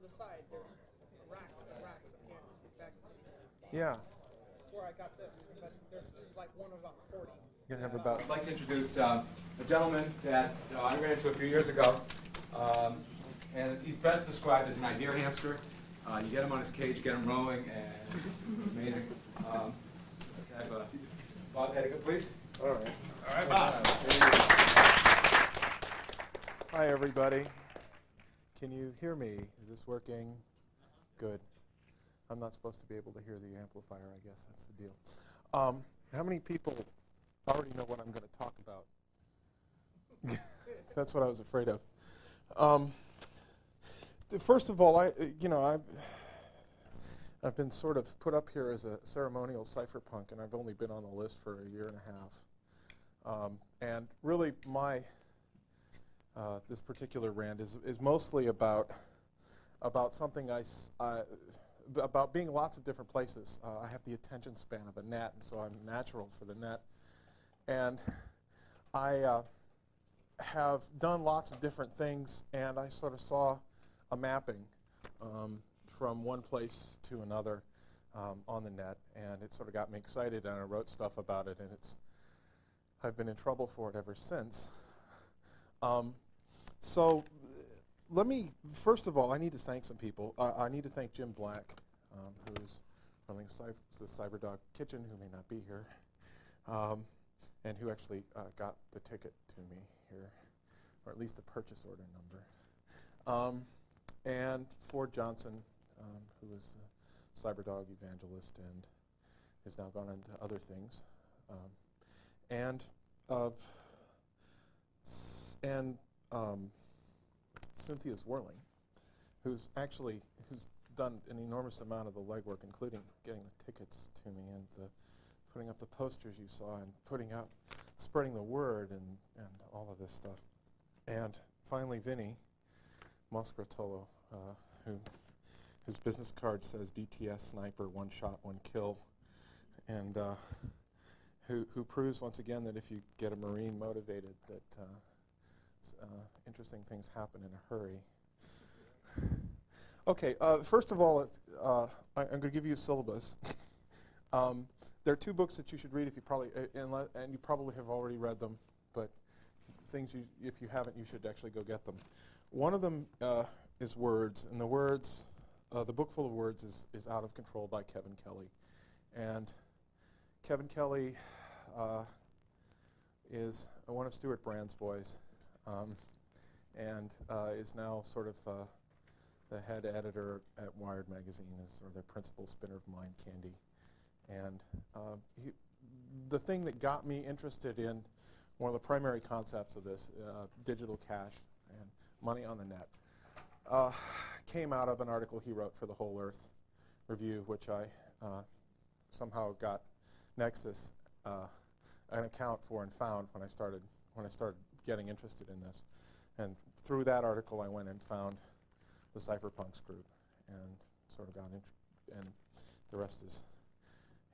the side, there's racks and racks of magazines. Yeah. Where I got this, but there's like one of about 40. You're gonna have about. I'd like to introduce a gentleman that I ran into a few years ago, and he's best described as an idea hamster. You get him on his cage, get him rowing, and it's amazing. Let's have Bob Hedica, please. All right. All right, Bob. Hi, everybody. Can you hear me? Is this working? Good. I'm not supposed to be able to hear the amplifier, I guess. That's the deal. How many people already know what I'm going to talk about? That's what I was afraid of. First of all, I've been sort of put up here as a ceremonial cypherpunk, and I've only been on the list for a year and a half. And really, this particular rant is mostly about something about being lots of different places. I have the attention span of a gnat, and so I'm natural for the net. And I have done lots of different things, and I sort of saw a mapping from one place to another on the net, and it sort of got me excited, and I wrote stuff about it, and I've been in trouble for it ever since. So let me, first of all, I need to thank some people. I need to thank Jim Black, who's running the CyberDog Kitchen, who may not be here, and who actually got the ticket to me here, or at least the purchase order number. And Ford Johnson, who is a CyberDog evangelist and has now gone into other things. And Cynthia Zwerling, who's done an enormous amount of the legwork, including getting the tickets to me and putting up the posters you saw and spreading the word and all of this stuff. And finally, Vinny Moscratolo, whose business card says DTS Sniper, 1 shot, 1 kill, and who proves once again that if you get a Marine motivated, that interesting things happen in a hurry. Okay, first of all, I'm going to give you a syllabus. There are 2 books that you should read if you probably, and you probably have already read them, but if you haven't, you should actually go get them. One of them is Words, and the book full of words is Out of Control by Kevin Kelly. And Kevin Kelly is one of Stuart Brand's boys, and is now sort of the head editor at Wired magazine, is sort of their principal spinner of Mind Candy. And the thing that got me interested in one of the primary concepts of this, digital cash and money on the net, came out of an article he wrote for the Whole Earth Review, which I somehow got Nexus an account for and found when I started getting interested in this. And through that article, I went and found the Cypherpunks group and sort of got into, and the rest is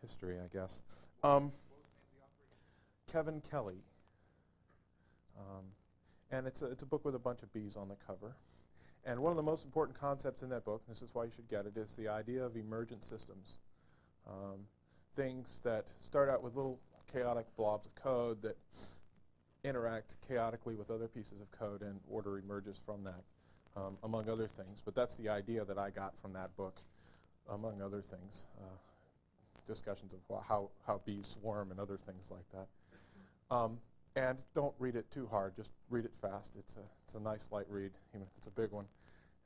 history, I guess. Kevin Kelly. And it's a book with a bunch of bees on the cover. And one of the most important concepts in that book, and this is why you should get it, is the idea of emergent systems. Things that start out with little chaotic blobs of code that interact chaotically with other pieces of code, and order emerges from that, among other things. But that's the idea that I got from that book, among other things. Discussions of how bees swarm and other things like that. And don't read it too hard, just read it fast. It's a nice light read, even if it's a big one.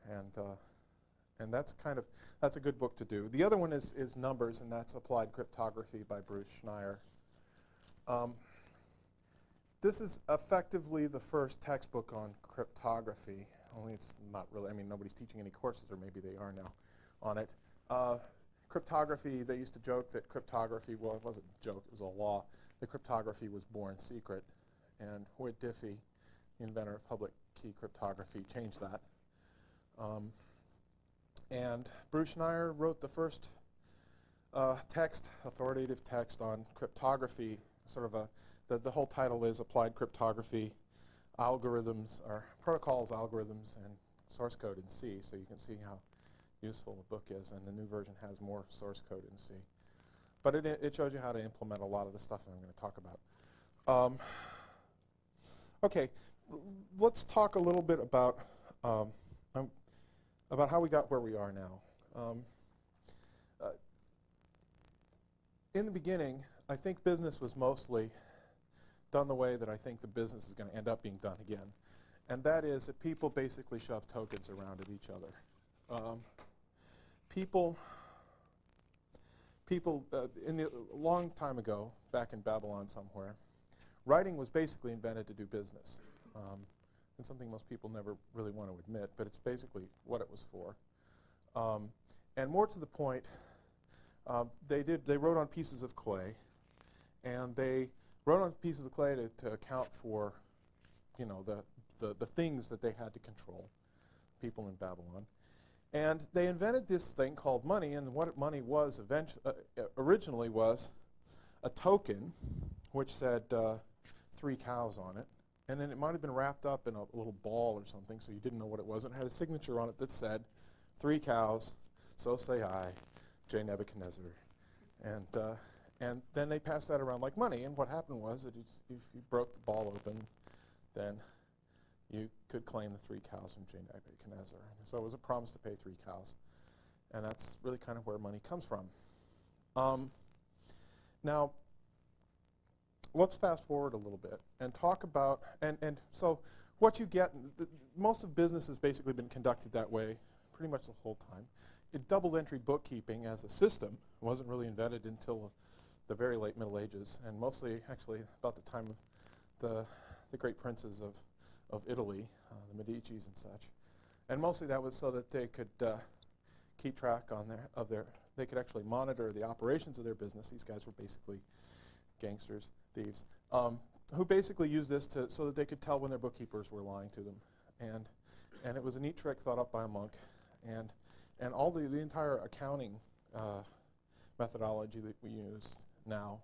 And that's a good book to do. The other one is Numbers, and that's Applied Cryptography by Bruce Schneier. This is effectively the first textbook on cryptography, only it's not really, I mean, nobody's teaching any courses, or maybe they are now, on it. Cryptography, they used to joke that cryptography, well, it wasn't a joke, it was a law, that cryptography was born secret. And Whit Diffie, the inventor of public key cryptography, changed that. And Bruce Schneier wrote the first authoritative text on cryptography, sort of the whole title is Applied Cryptography, Algorithms, or Protocols, Algorithms, and Source Code in C, so you can see how useful the book is, and the new version has more source code in C. But it shows you how to implement a lot of the stuff that I'm going to talk about. Okay, let's talk a little bit about how we got where we are now. In the beginning, I think business was mostly done the way that I think the business is going to end up being done again. And that is that people basically shove tokens around at each other. People in a long time ago, back in Babylon somewhere, writing was basically invented to do business. And something most people never really want to admit, but it's basically what it was for. And more to the point, they wrote on pieces of clay, and they wrote on pieces of clay to account for, the things that they had to control, people in Babylon. And they invented this thing called money, and what money was originally was a token which said 3 cows on it, and then it might have been wrapped up in a little ball or something, so you didn't know what it was. It had a signature on it that said 3 cows, so say I, J. Nebuchadnezzar. And then they passed that around like money, and what happened was that if you broke the ball open, then you could claim the 3 cows from J. Nebuchadnezzar. So it was a promise to pay 3 cows. And that's really kind of where money comes from. Now, let's fast forward a little bit and talk about, and so what you get, most of business has basically been conducted that way pretty much the whole time. Double entry bookkeeping as a system wasn't really invented until the very late Middle Ages, and mostly actually about the time of the great princes of Italy, the Medicis and such. And mostly that was so that they could keep track they could actually monitor the operations of their business. These guys were basically gangsters, thieves, who basically used this so that they could tell when their bookkeepers were lying to them. And it was a neat trick thought up by a monk. And all the entire accounting methodology that we use now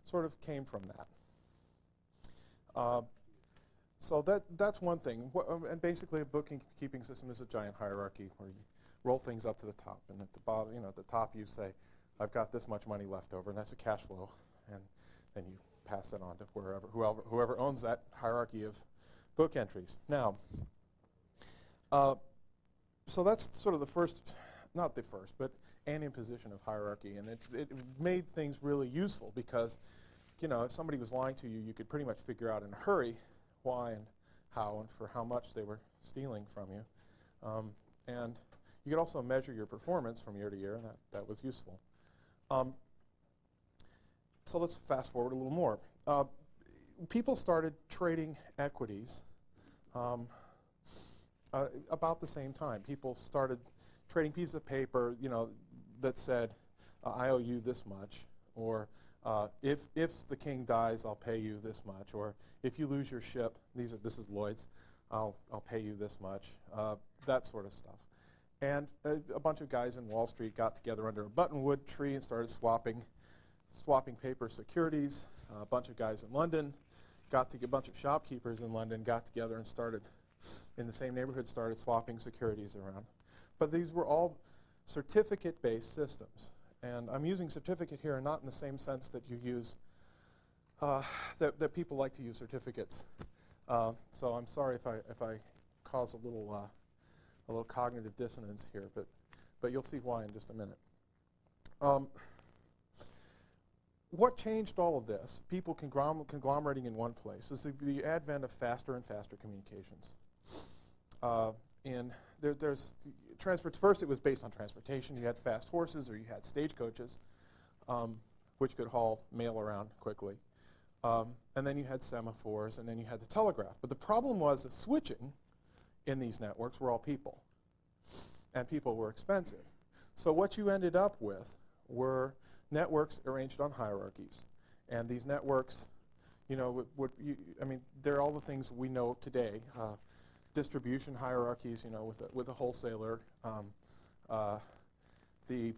sort of came from that. So that's one thing. And basically a bookkeeping system is a giant hierarchy where you roll things up to the top. And at the bottom, at the top you say, I've got this much money left over, and that's a cash flow. And then you pass it on to whoever owns that hierarchy of book entries. Now, so that's sort of the first, not the first, but an imposition of hierarchy. And it made things really useful because, if somebody was lying to you, you could pretty much figure out in a hurry why and how and for how much they were stealing from you. And you could also measure your performance from year to year, and that was useful. So let's fast forward a little more. People started trading equities about the same time. People started trading pieces of paper, that said, I owe you this much, or if the king dies, I'll pay you this much, or if you lose your ship, this is Lloyd's, I'll pay you this much, that sort of stuff. And a bunch of guys in Wall Street got together under a buttonwood tree and started swapping paper securities. A bunch of guys in London a bunch of shopkeepers in London got together and started in the same neighborhood, started swapping securities around. But these were all certificate-based systems. And I'm using certificate here not in the same sense that you use, that people like to use certificates. So I'm sorry if I cause a little cognitive dissonance here, but you'll see why in just a minute. What changed all of this, people conglomerating in one place, is the advent of faster and faster communications. First it was based on transportation. You had fast horses or you had stagecoaches, which could haul mail around quickly. And then you had semaphores, and then you had the telegraph. But the problem was that switching in these networks were all people, and people were expensive. So what you ended up with were networks arranged on hierarchies. And these networks, they're all the things we know today. Distribution hierarchies, with a wholesaler. The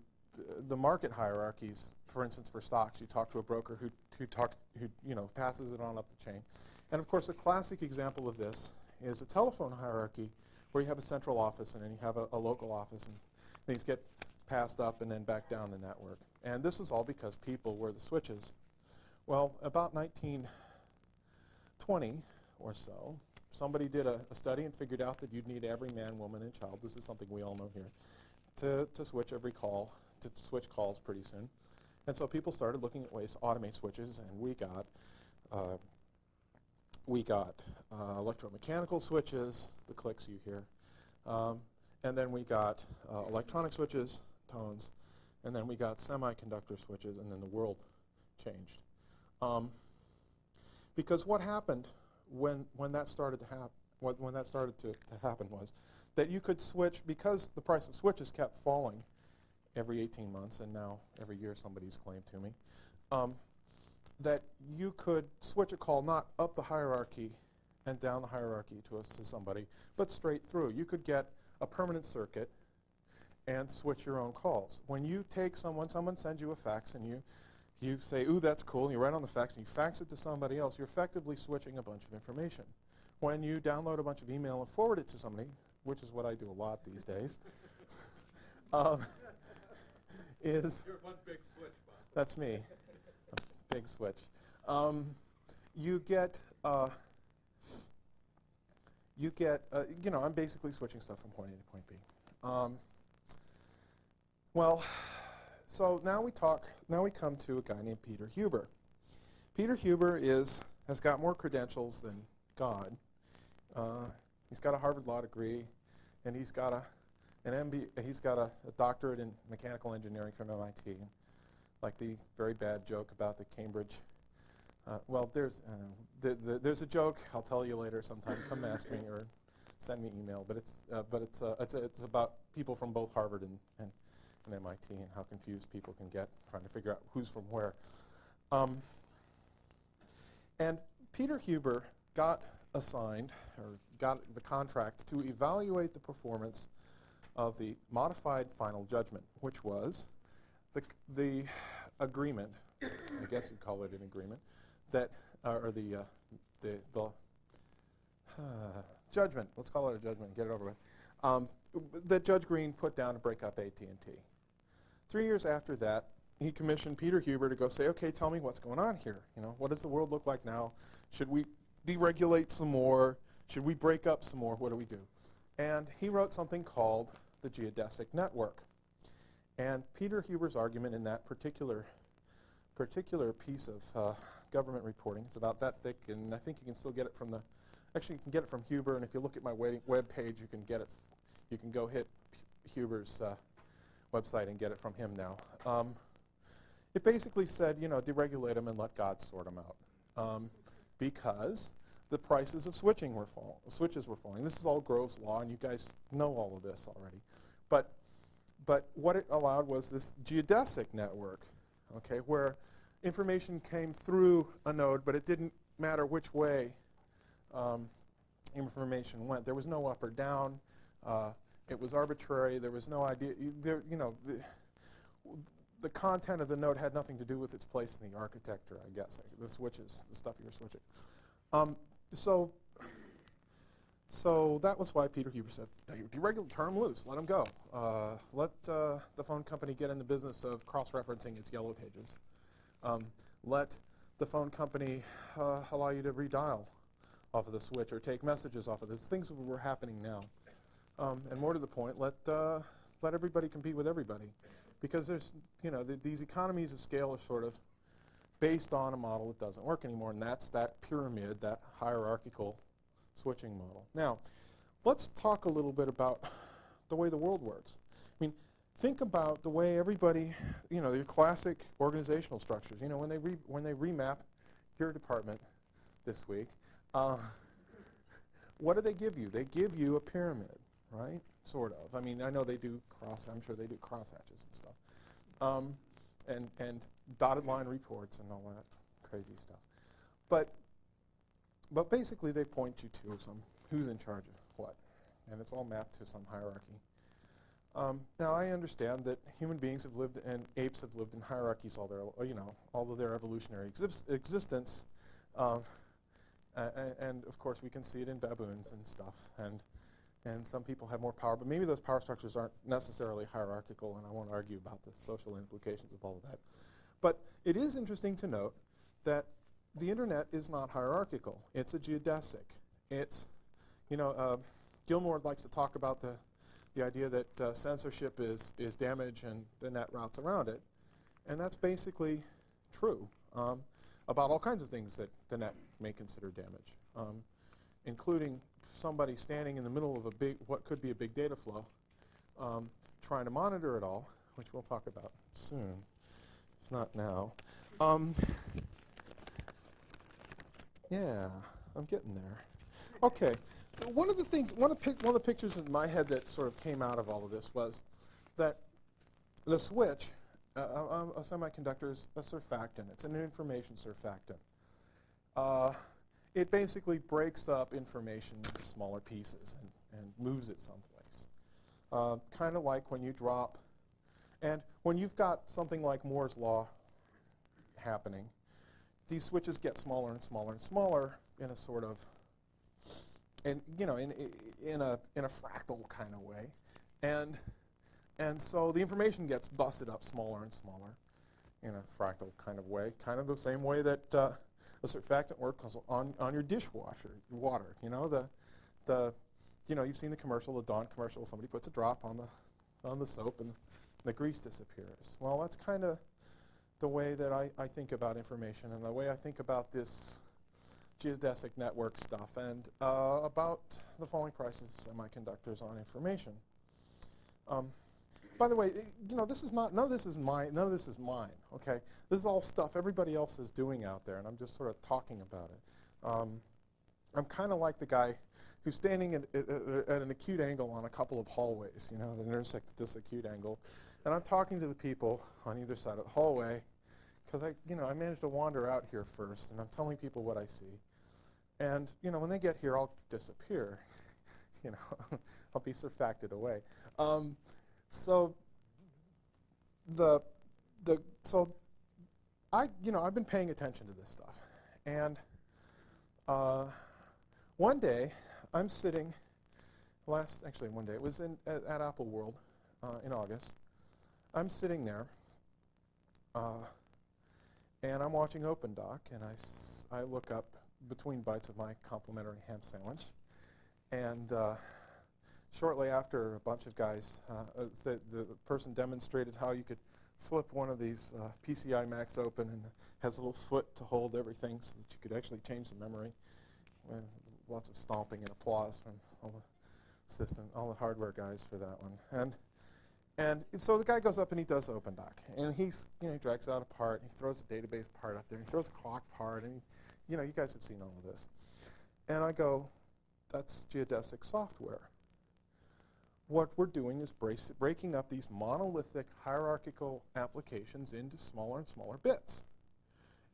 market hierarchies, for instance, for stocks, you talk to a broker who passes it on up the chain. And of course, a classic example of this is a telephone hierarchy where you have a central office and then you have a local office. These get passed up and then back down the network. And this is all because people were the switches. Well, about 1920 or so, somebody did a study and figured out that you'd need every man, woman, and child, this is something we all know here, to switch every call, to switch calls pretty soon. And so people started looking at ways to automate switches, and we got electromechanical switches, the clicks you hear, and then we got electronic switches, tones, and then we got semiconductor switches, and then the world changed. Because what happened when that started to happen, when that started to happen was that you could switch, because the price of switches kept falling every 18 months, and now every year somebody's claimed to me, that you could switch a call not up the hierarchy and down the hierarchy to somebody, but straight through. You could get a permanent circuit and switch your own calls. When you take someone sends you a fax, and you say, ooh, that's cool, and you write on the fax, and you fax it to somebody else, you're effectively switching a bunch of information. When you download a bunch of email and forward it to somebody, which is what I do a lot these days, is... You're one big switch, Bob. That's me. A big switch. You get, I'm basically switching stuff from point A to point B. Well, so now we come to a guy named Peter Huber. Peter Huber has got more credentials than God. He's got a Harvard Law degree, and he's got a doctorate in mechanical engineering from MIT. Like the very bad joke about the Cambridge. Well, there's a joke. I'll tell you later sometime. Come ask me or send me email. But it's about people from both Harvard and MIT and how confused people can get trying to figure out who's from where. And Peter Huber got assigned or got the contract to evaluate the performance of the modified final judgment, which was the agreement, I guess you'd call it an agreement, that or the judgment. Let's call it a judgment and get it over with. That Judge Green put down to break up AT&T. 3 years after that, he commissioned Peter Huber to go say, okay, tell me what's going on here. What does the world look like now? Should we deregulate some more? Should we break up some more? What do we do? And he wrote something called the geodesic network. And Peter Huber's argument in that particular piece of government reporting, it's about that thick, and I think you can still get it from actually you can get it from Huber, and if you look at my web page, you can get it, you can go hit Huber's website and get it from him now. It basically said, deregulate them and let God sort them out. Because the prices of switches were falling. This is all Grove's law, and you guys know all of this already. But what it allowed was this geodesic network, okay, where information came through a node, but it didn't matter which way information went. There was no up or down. It was arbitrary. There was no idea. The content of the node had nothing to do with its place in the architecture, I guess. The switches, the stuff you're switching. So that was why Peter Huber said, deregulate, turn them loose, let them go. Let the phone company get in the business of cross-referencing its yellow pages. Let the phone company allow you to redial off of the switch or take messages off of this. Things that were happening now. And more to the point, let everybody compete with everybody. Because there's, these economies of scale are sort of based on a model that doesn't work anymore, and that's that pyramid, that hierarchical switching model. Now, let's talk a little bit about the way the world works. I mean, think about the way everybody, your classic organizational structures. When they remap your department this week, what do they give you? They give you a pyramid, right? Sort of. I mean, I know they do I'm sure they do crosshatches and stuff. And dotted line reports and all that crazy stuff. But basically they point you to who's in charge of what. And it's all mapped to some hierarchy. Now I understand that human beings have lived and apes have lived in hierarchies all of their evolutionary existence. And of course we can see it in baboons and stuff. And and some people have more power, but maybe those power structures aren't necessarily hierarchical, and I won't argue about the social implications of all of that. But it is interesting to note that the internet is not hierarchical. It's a geodesic. It's, Gilmore likes to talk about the idea that censorship is damage and the net routes around it. And that's basically true about all kinds of things that the net may consider damage, including somebody standing in the middle of what could be a big data flow, trying to monitor it all, which we'll talk about soon, if not now. Yeah, I'm getting there. Okay, so one of the pictures in my head that sort of came out of all of this was that the switch, a semiconductor is a surfactant. It's an information surfactant. It basically breaks up information into smaller pieces and moves it someplace. Kind of like when you drop, and when you've got something like Moore's law happening, these switches get smaller and smaller and smaller in a sort of, in a fractal kind of way, and so the information gets busted up smaller and smaller in a fractal kind of way, kind of the same way that a surfactant works on your dishwasher water. You've seen the commercial, the Dawn commercial. Somebody puts a drop on the soap and the grease disappears. Well, that's kind of the way that I think about information and the way I think about this geodesic network stuff and about the falling price of semiconductors on information. By the way, this is not, none of this is mine, okay? This is all stuff everybody else is doing out there, and I'm just sort of talking about it. I'm kind of like the guy who's standing at an acute angle on a couple of hallways, that intersect at this acute angle, and I'm talking to the people on either side of the hallway, because I managed to wander out here first, and I'm telling people what I see. And, when they get here, I'll disappear. I'll be surfacted away. So I've been paying attention to this stuff, and one day I'm sitting. One day it was at Apple World in August. I'm sitting there, and I'm watching OpenDoc, and I look up between bites of my complimentary ham sandwich, and shortly after, a bunch of guys, the person demonstrated how you could flip one of these PCI Macs open, and it has a little foot to hold everything so that you could actually change the memory. And lots of stomping and applause from all the hardware guys for that one. And so the guy goes up and he does OpenDoc, and he drags out a part, and he throws a database part up there, and he throws a clock part, and you guys have seen all of this. And I go, that's geodesic software. What we're doing is breaking up these monolithic hierarchical applications into smaller and smaller bits.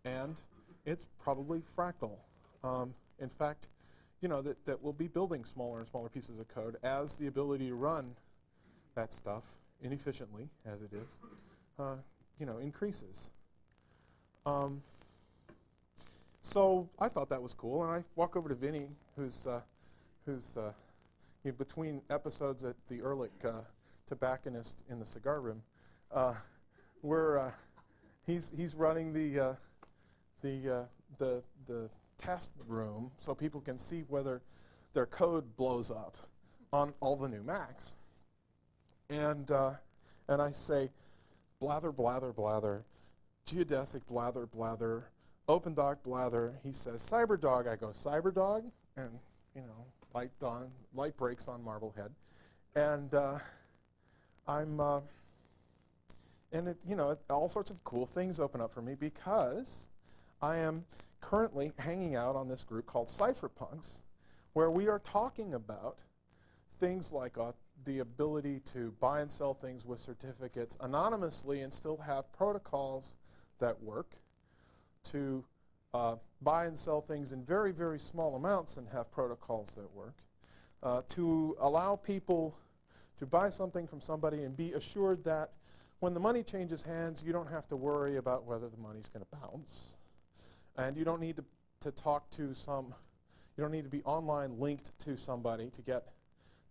And it's probably fractal. In fact, that we'll be building smaller and smaller pieces of code as the ability to run that stuff inefficiently, as it is, increases. So I thought that was cool, and I walk over to Vinny, who's between episodes at the Ehrlich tobacconist in the cigar room, he's running the test room so people can see whether their code blows up on all the new Macs. And I say, blather, blather, blather, geodesic blather, blather, OpenDoc blather. He says, CyberDog. I go, CyberDog? And, light breaks on Marblehead. And all sorts of cool things open up for me because I am currently hanging out on this group called Cypherpunks, where we are talking about things like the ability to buy and sell things with certificates anonymously and still have protocols that work, to buy and sell things in very, very small amounts and have protocols that work, to allow people to buy something from somebody and be assured that when the money changes hands, you don't have to worry about whether the money's going to bounce. And you don't need to talk to you don't need to be online linked to somebody to get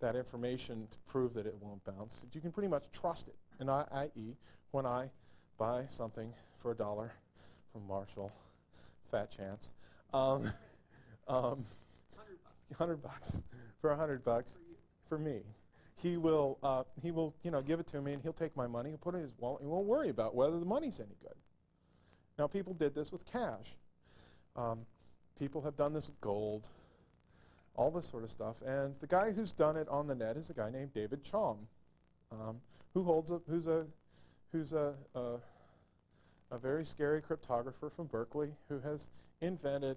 that information to prove that it won't bounce. You can pretty much trust it. And i.e., when I buy something for $1 from Marshall, fat chance, 100 bucks for $100 for me. He will give it to me, and he'll take my money, he'll put it in his wallet, and he won't worry about whether the money's any good. Now, people did this with cash. People have done this with gold, all this sort of stuff. And the guy who's done it on the net is a guy named David Chaum, who's a very scary cryptographer from Berkeley who has invented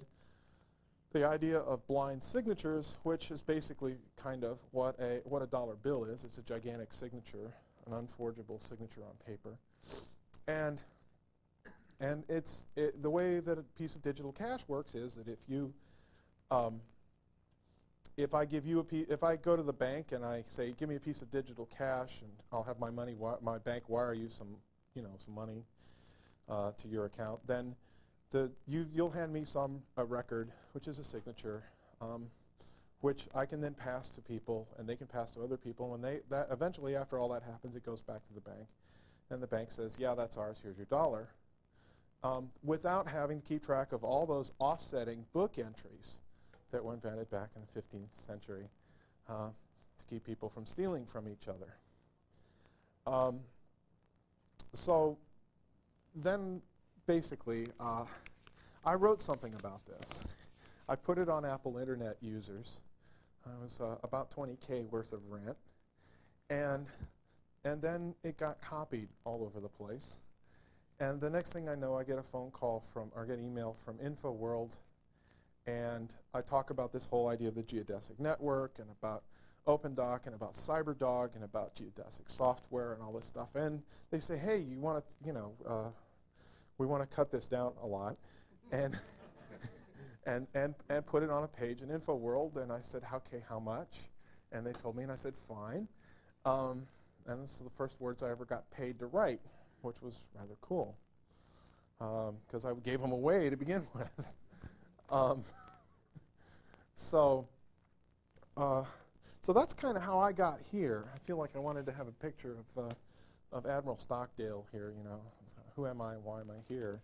the idea of blind signatures, which is basically kind of what a dollar bill is. It's a gigantic signature, an unforgeable signature on paper. And the way that a piece of digital cash works is that if I go to the bank and I say, give me a piece of digital cash and I'll have my bank wire you some money to your account, then you'll hand me a record, which is a signature, which I can then pass to people, and they can pass to other people. And eventually, after all that happens, it goes back to the bank, and the bank says, yeah, that's ours, here's your dollar, without having to keep track of all those offsetting book entries that were invented back in the 15th century to keep people from stealing from each other. So then, basically, I wrote something about this. I put it on Apple Internet users. It was about 20K worth of rent. And then it got copied all over the place. And the next thing I know, I get a phone call or get an email from InfoWorld. And I talk about this whole idea of the geodesic network and about OpenDoc and about CyberDog and about geodesic software and all this stuff. And they say, hey, you want to, we want to cut this down a lot and and put it on a page in InfoWorld. And I said, okay, how much? And they told me, and I said, fine. And this is the first words I ever got paid to write, which was rather cool, because I gave them away to begin with. So that's kind of how I got here. I feel like I wanted to have a picture of Admiral Stockdale here, who am I, why am I here?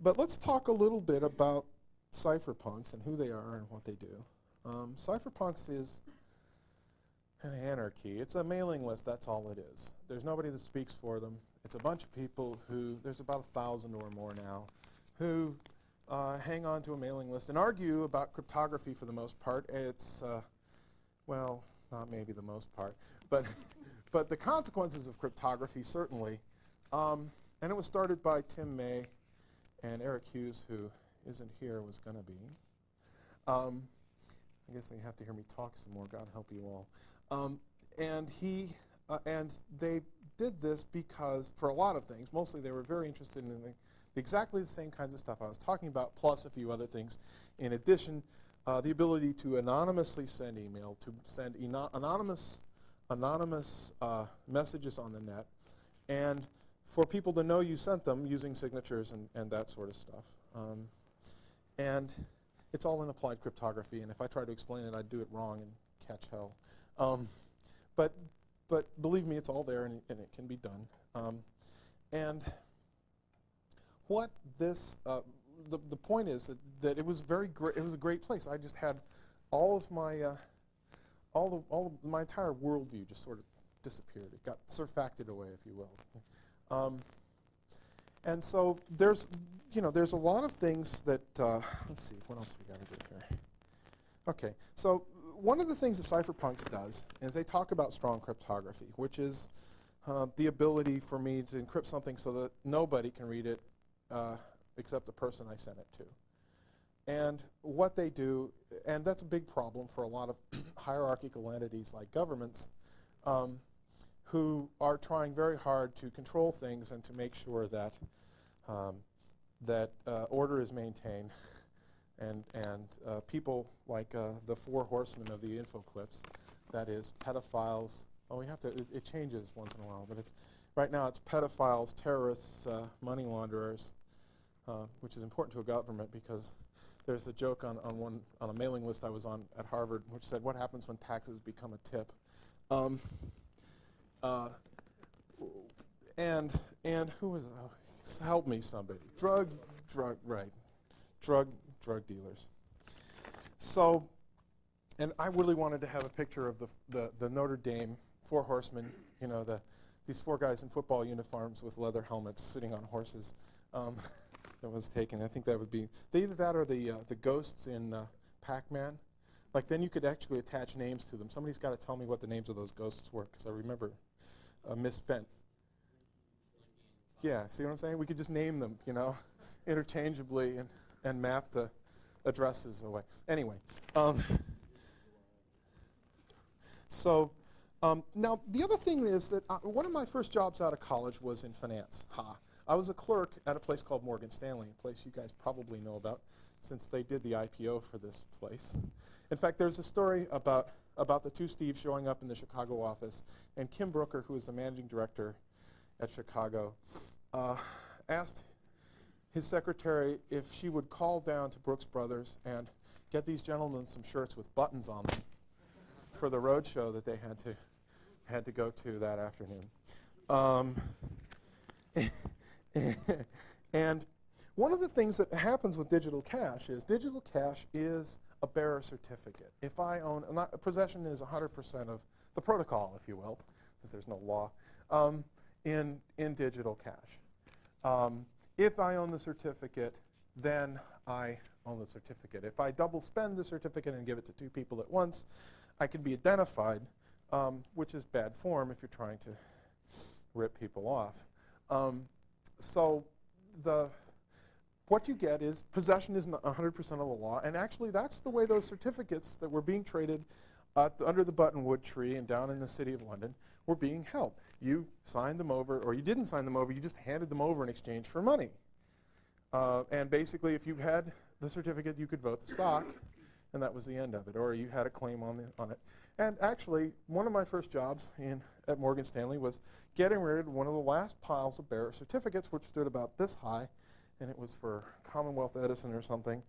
But let's talk a little bit about cypherpunks and who they are and what they do. Cypherpunks is an anarchy. It's a mailing list, that's all it is. There's nobody that speaks for them. It's a bunch of people there's about 1,000 or more now, who hang on to a mailing list and argue about cryptography for the most part. It's, well, not maybe the most part, but the consequences of cryptography, certainly. And it was started by Tim May and Eric Hughes, who isn't here, was going to be. I guess you have to hear me talk some more. God help you all. And they did this because, for a lot of things, mostly they were very interested in exactly the same kinds of stuff I was talking about, plus a few other things. In addition, the ability to anonymously send email, to send anonymous messages on the net, and for people to know you sent them using signatures and that sort of stuff. And it's all in applied cryptography, and if I try to explain it, I'd do it wrong and catch hell. But believe me, it's all there, and it can be done. And what this, the point is that it was it was a great place. I just had all of my, my entire worldview just sort of disappeared. It got surfacted away, if you will. And so there's a lot of things that, let's see, what else we got to do here? Okay, so one of the things that cypherpunks does is they talk about strong cryptography, which is the ability for me to encrypt something so that nobody can read it except the person I sent it to. And what they do, and that's a big problem for a lot of hierarchical entities like governments, who are trying very hard to control things and to make sure that order is maintained. And people like the 4 horsemen of the info clips, that is pedophiles. Oh, we have to. It changes once in a while, but right now it's pedophiles, terrorists, money launderers, which is important to a government because there's a joke on a mailing list I was on at Harvard, which said, "What happens when taxes become a tip?" And who was help me somebody? Drug dealers. So, and I really wanted to have a picture of the Notre Dame Four Horsemen, you know, these four guys in football uniforms with leather helmets sitting on horses. That was taken. I think that would be either that or the ghosts in Pac-Man. Like then you could actually attach names to them. Somebody's got to tell me what the names of those ghosts were, because I remember misspent. Yeah, see what I'm saying? We could just name them, you know, interchangeably and map the addresses away. Anyway, now the other thing is that one of my first jobs out of college was in finance. I was a clerk at a place called Morgan Stanley, a place you guys probably know about since they did the IPO for this place. In fact, there's a story about the two Steves showing up in the Chicago office, and Kim Brooker, who was the managing director at Chicago, asked his secretary if she would call down to Brooks Brothers and get these gentlemen some shirts with buttons on them for the road show that they had to go to that afternoon. And one of the things that happens with digital cash is a bearer certificate. If I own, possession is 100% of the protocol, if you will, because there's no law, in digital cash. If I own the certificate, then I own the certificate. If I double spend the certificate and give it to two people at once, I can be identified, which is bad form if you're trying to rip people off. So what you get is possession isn't 100% of the law, and actually that's the way those certificates that were being traded under the buttonwood tree and down in the city of London were being held. You signed them over, or you didn't sign them over, you just handed them over in exchange for money. And basically if you had the certificate, you could vote the stock, and that was the end of it, or you had a claim on it. And actually, one of my first jobs at Morgan Stanley was getting rid of one of the last piles of bearer certificates, which stood about this high, and it was for Commonwealth Edison or something.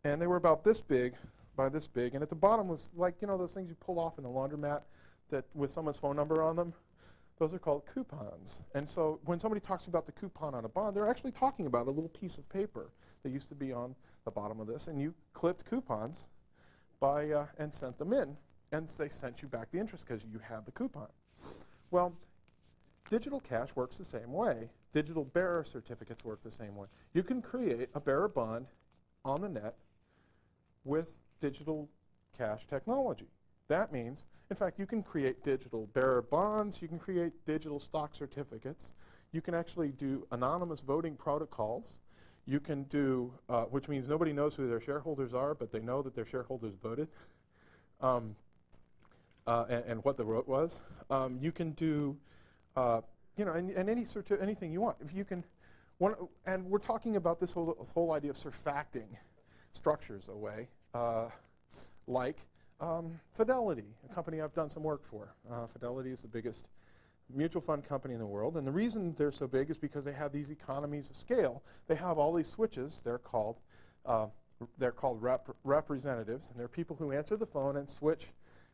And they were about this big by this big, and at the bottom was like, you know, those things you pull off in the laundromat that with someone's phone number on them? Those are called coupons. And so when somebody talks about the coupon on a bond, they're actually talking about a little piece of paper that used to be on the bottom of this, and you clipped coupons and sent them in, and they sent you back the interest because you had the coupon. Well, digital cash works the same way. Digital bearer certificates work the same way. You can create a bearer bond on the net with digital cash technology. That means, in fact, you can create digital bearer bonds, you can create digital stock certificates, you can actually do anonymous voting protocols, you can do, which means nobody knows who their shareholders are, but they know that their shareholders voted, and what the vote was. You can do, you know, and anything you want. If you can, and we're talking about this whole idea of surfacting structures away, like Fidelity, a company I've done some work for. Fidelity is the biggest mutual fund company in the world, and the reason they're so big is because they have these economies of scale. They have all these switches. They're called representatives, and they're people who answer the phone and switch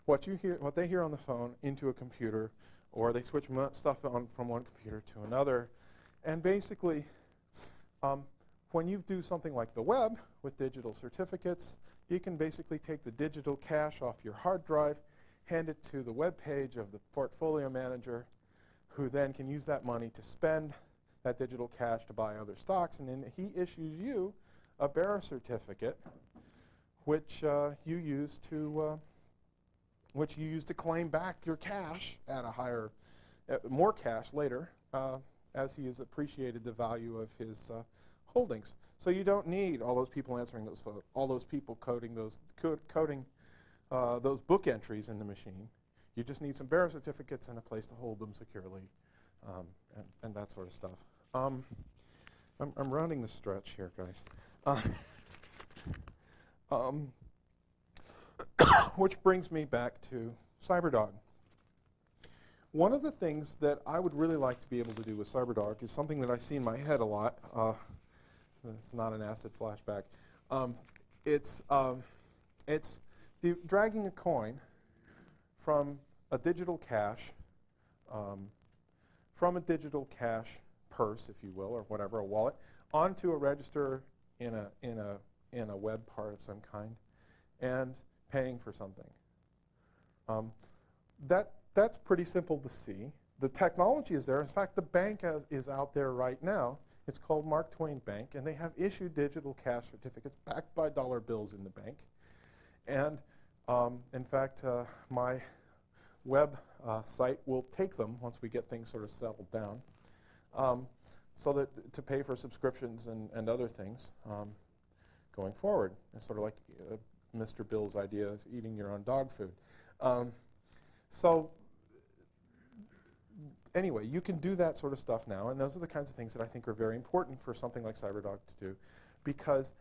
what they hear on the phone into a computer, or they switch stuff from one computer to another. And basically, when you do something like the web with digital certificates, you can basically take the digital cash off your hard drive, hand it to the web page of the portfolio manager, who then can use that money to spend that digital cash to buy other stocks, and then he issues you a bearer certificate, which you use to claim back your cash at a higher, more cash later, as he has appreciated the value of his holdings. So you don't need all those people answering those phones, all those people coding those book entries in the machine. You just need some bearer certificates and a place to hold them securely, and that sort of stuff. I'm rounding the stretch here, guys. Which brings me back to CyberDog. One of the things that I would really like to be able to do with CyberDog is something that I see in my head a lot. it's not an acid flashback. It's dragging a coin from a digital cash, purse, if you will, or whatever, a wallet, onto a register in a web part of some kind, and paying for something. That's pretty simple to see. The technology is there. In fact, the bank is out there right now. It's called Mark Twain Bank, and they have issued digital cash certificates backed by dollar bills in the bank. And in fact, my web site will take them once we get things sort of settled down, so that to pay for subscriptions and other things going forward. It's sort of like Mr. Bill's idea of eating your own dog food. So anyway, you can do that sort of stuff now, and those are the kinds of things that I think are very important for something like CyberDog to do, because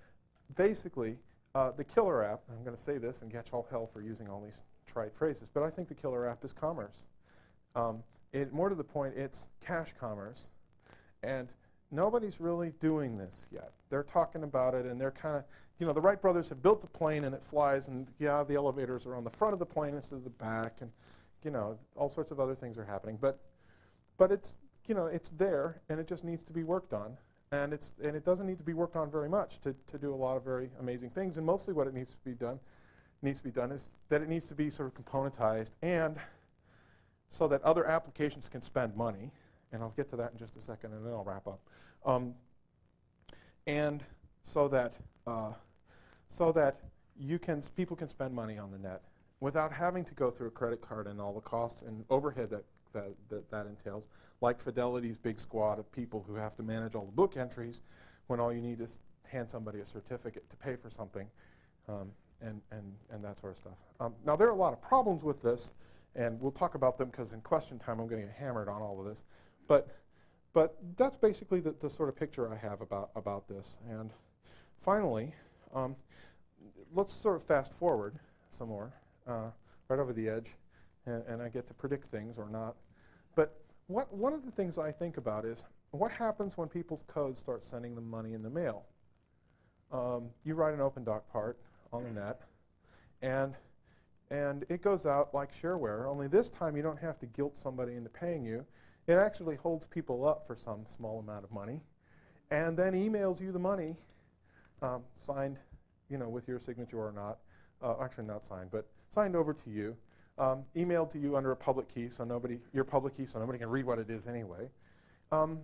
basically the killer app, I'm going to say this and catch all hell for using all these trite phrases, but I think the killer app is commerce. More to the point, it's cash commerce, and nobody's really doing this yet. They're talking about it, and they're kind of, the Wright brothers have built the plane, and it flies, and yeah, the elevators are on the front of the plane instead of the back, and all sorts of other things are happening. But it's, it's there, and it just needs to be worked on, and it doesn't need to be worked on very much to do a lot of very amazing things. And mostly, what it needs to be done is that it needs to be sort of componentized, and so that other applications can spend money. And I'll get to that in just a second, and then I'll wrap up. And so that people can spend money on the net without having to go through a credit card and all the costs and overhead that entails, like Fidelity's big squad of people who have to manage all the book entries when all you need is hand somebody a certificate to pay for something, and that sort of stuff. Now, there are a lot of problems with this, and we'll talk about them because in question time I'm going to get hammered on all of this. But that's basically the sort of picture I have about this. And finally, let's sort of fast forward some more, right over the edge, and I get to predict things or not. But one of the things I think about is what happens when people's codes start sending them money in the mail. You write an OpenDoc part on the net, and it goes out like shareware, only this time you don't have to guilt somebody into paying you. It actually holds people up for some small amount of money, and then emails you the money, signed, with your signature or not. Actually, not signed, but signed over to you, emailed to you under a public key, so your public key, so nobody can read what it is anyway. And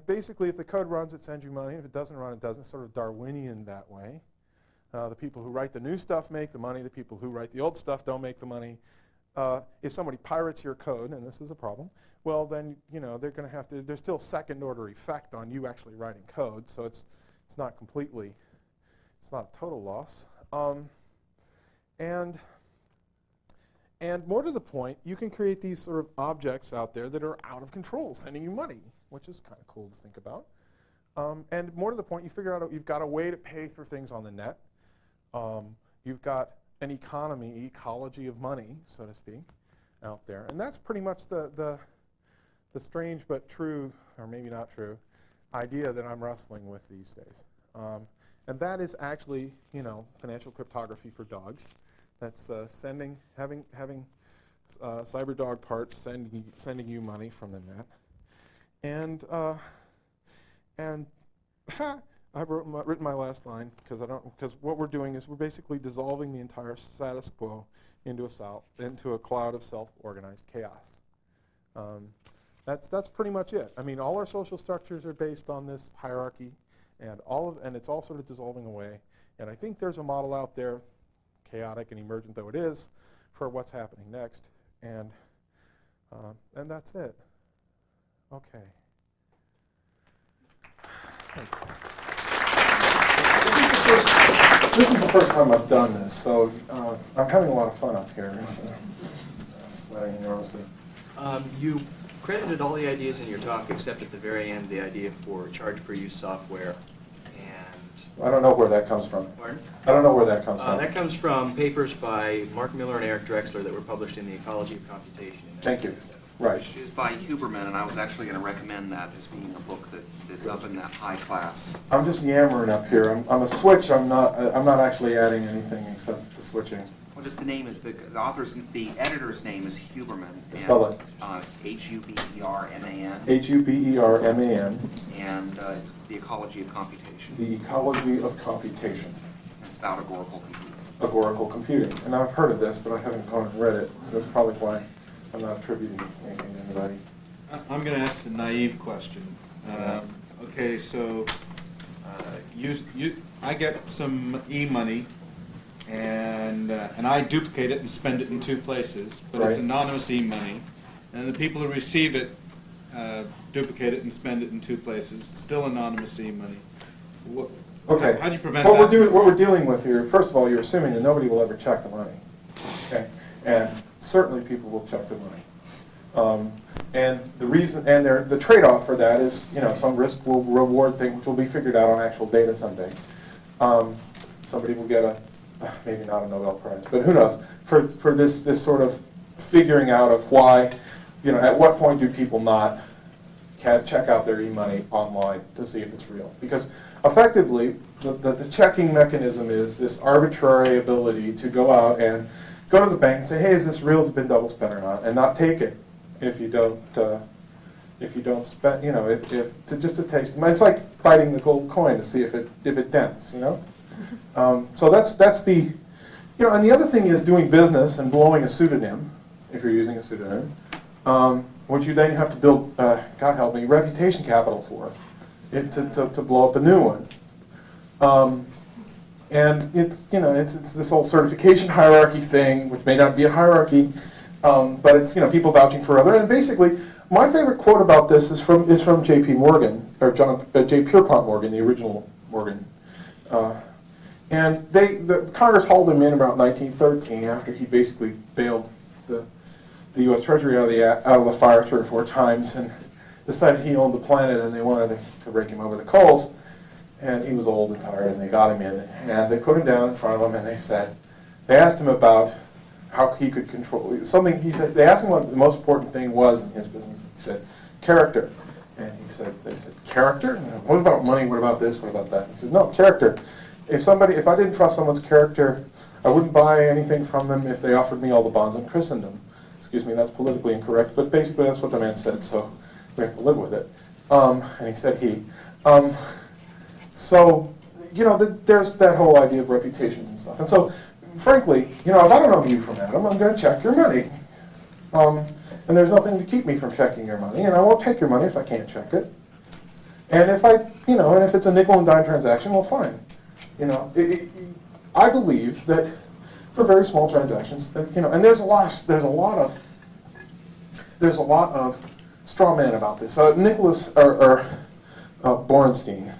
basically, if the code runs, it sends you money. If it doesn't run, it doesn't. It's sort of Darwinian that way. The people who write the new stuff make the money. The people who write the old stuff don't make the money. If somebody pirates your code, and this is a problem, well then they're going to have to. There's still second-order effect on you actually writing code, so it's not completely, it's not a total loss. And more to the point, you can create these sort of objects out there that are out of control, sending you money, which is kind of cool to think about. And more to the point, you figure out you've got a way to pay for things on the net. You've got an ecology of money, so to speak, out there. And that's pretty much the strange but true, or maybe not true, idea that I'm wrestling with these days. And that is actually, financial cryptography for dogs. That's having CyberDog parts sending you money from the net. And I've written my last line because what we're doing is we're basically dissolving the entire status quo into a cloud of self-organized chaos. That's pretty much it. I mean, all our social structures are based on this hierarchy, and it's all sort of dissolving away. And I think there's a model out there, chaotic and emergent though it is, for what's happening next. And that's it. Okay. Thanks. This is the first time I've done this, so I'm having a lot of fun up here. Sweating enormously. You credited all the ideas in your talk except at the very end the idea for charge-per-use software. And I don't know where that comes from. Pardon? I don't know where that comes from. That comes from papers by Mark Miller and Eric Drexler that were published in the Ecology of Computation. Thank you. Right. which is by Huberman, and I was actually going to recommend that as being a book that's up in that high class. I'm just yammering up here. I'm a switch. I'm not actually adding anything except the switching. What is the name? Is the the editor's name is Huberman. Spell it. Huberman. Huberman. And it's The Ecology of Computation. The Ecology of Computation. It's about agorical computing. Agorical computing. And I've heard of this, but I haven't gone and read it, so that's probably why I'm not attributing anything to anybody. I'm going to ask the naive question. Okay, so I get some e-money, and I duplicate it and spend it in 2 places, but it's Right. anonymous e-money, and the people who receive it duplicate it and spend it in 2 places, still anonymous e-money. Okay. How do you prevent what that? What we're dealing with here, first of all, you're assuming that nobody will ever check the money. Okay? And certainly people will check the money. And the reason, and the trade-off for that is, some risk will reward thing, which will be figured out on actual data someday. Somebody will get maybe not a Nobel Prize, but who knows, for this sort of figuring out of why, at what point do people not check out their e-money online to see if it's real? Because effectively, the checking mechanism is this arbitrary ability to go out and go to the bank and say, hey, is this real? Has it been double spent or not? And not take it if you don't spend, just to taste. It's like biting the gold coin to see if it dents, So that's the, and the other thing is doing business and blowing a pseudonym, if you're using a pseudonym, which you then have to build, God help me, reputation capital for, to blow up a new one. And it's this whole certification hierarchy thing, which may not be a hierarchy, but it's people vouching for other. And basically, my favorite quote about this is from J.P. Morgan, or J. Pierpont Morgan, the original Morgan. And the Congress hauled him in about 1913 after he basically bailed the U.S. Treasury out of the fire 3 or 4 times and decided he owned the planet, and they wanted to rake him over the coals. And he was old and tired, and they got him in, and they put him down in front of him, and they asked him about how he could control something. He said, they asked him what the most important thing was in his business. He said, character. And they said, character? What about money? What about this? What about that? He said, no, character. If I didn't trust someone's character, I wouldn't buy anything from them if they offered me all the bonds in Christendom. Excuse me, that's politically incorrect, but basically that's what the man said, so we have to live with it. And he said so, there's that whole idea of reputations and stuff. And so, frankly, if I don't know you from Adam, I'm going to check your money. And there's nothing to keep me from checking your money, and I won't take your money if I can't check it. And if and if it's a nickel and dime transaction, well, fine. I believe that for very small transactions, that, and there's a lot of straw man about this. Nicholas or Borenstein.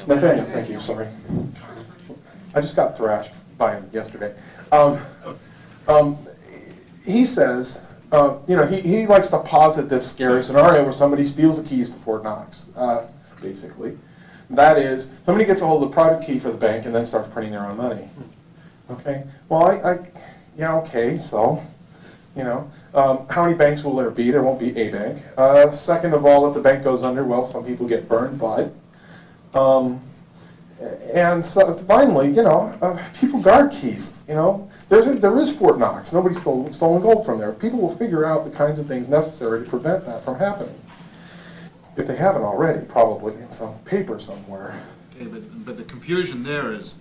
Nathaniel, thank you. Sorry, I just got thrashed by him yesterday. He says, he likes to posit this scary scenario where somebody steals the keys to Fort Knox, basically. That is, somebody gets a hold of the private key for the bank and then starts printing their own money. Okay, well, yeah, okay, so, how many banks will there be? There won't be a bank. Second of all, if the bank goes under, well, some people get burned, but, and so finally, people guard keys, there is Fort Knox. Nobody's stolen gold from there. People will figure out the kinds of things necessary to prevent that from happening. If they haven't already, probably in some paper somewhere. Okay, but the confusion there is,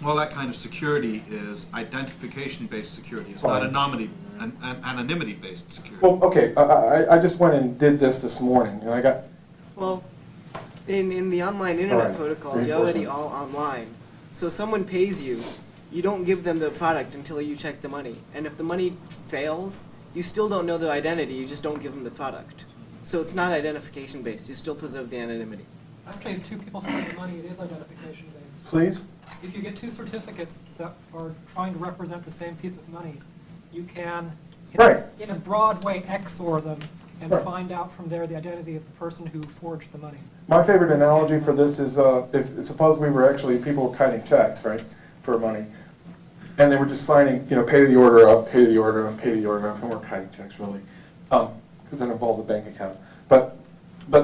well, that kind of security is identification-based security. It's not anonymity-based security. Well, okay, I just went and did this morning, and I got... Well, in the online internet Right. protocols, you're already all online. So someone pays you, you don't give them the product until you check the money. And if the money fails, you still don't know their identity, you just don't give them the product. So it's not identification-based, you still preserve the anonymity. Actually, if 2 people spend the money, it is identification-based. Please? If you get 2 certificates that are trying to represent the same piece of money, you can, in a broad way, XOR them and Right. find out from there the identity of the person who forged the money. My favorite analogy for this is, suppose we were actually, people were kiting checks, right, for money. And they were just signing, pay to the order of, pay to the order of, pay to the order of, and we're kiting checks, really. because it involved a bank account. But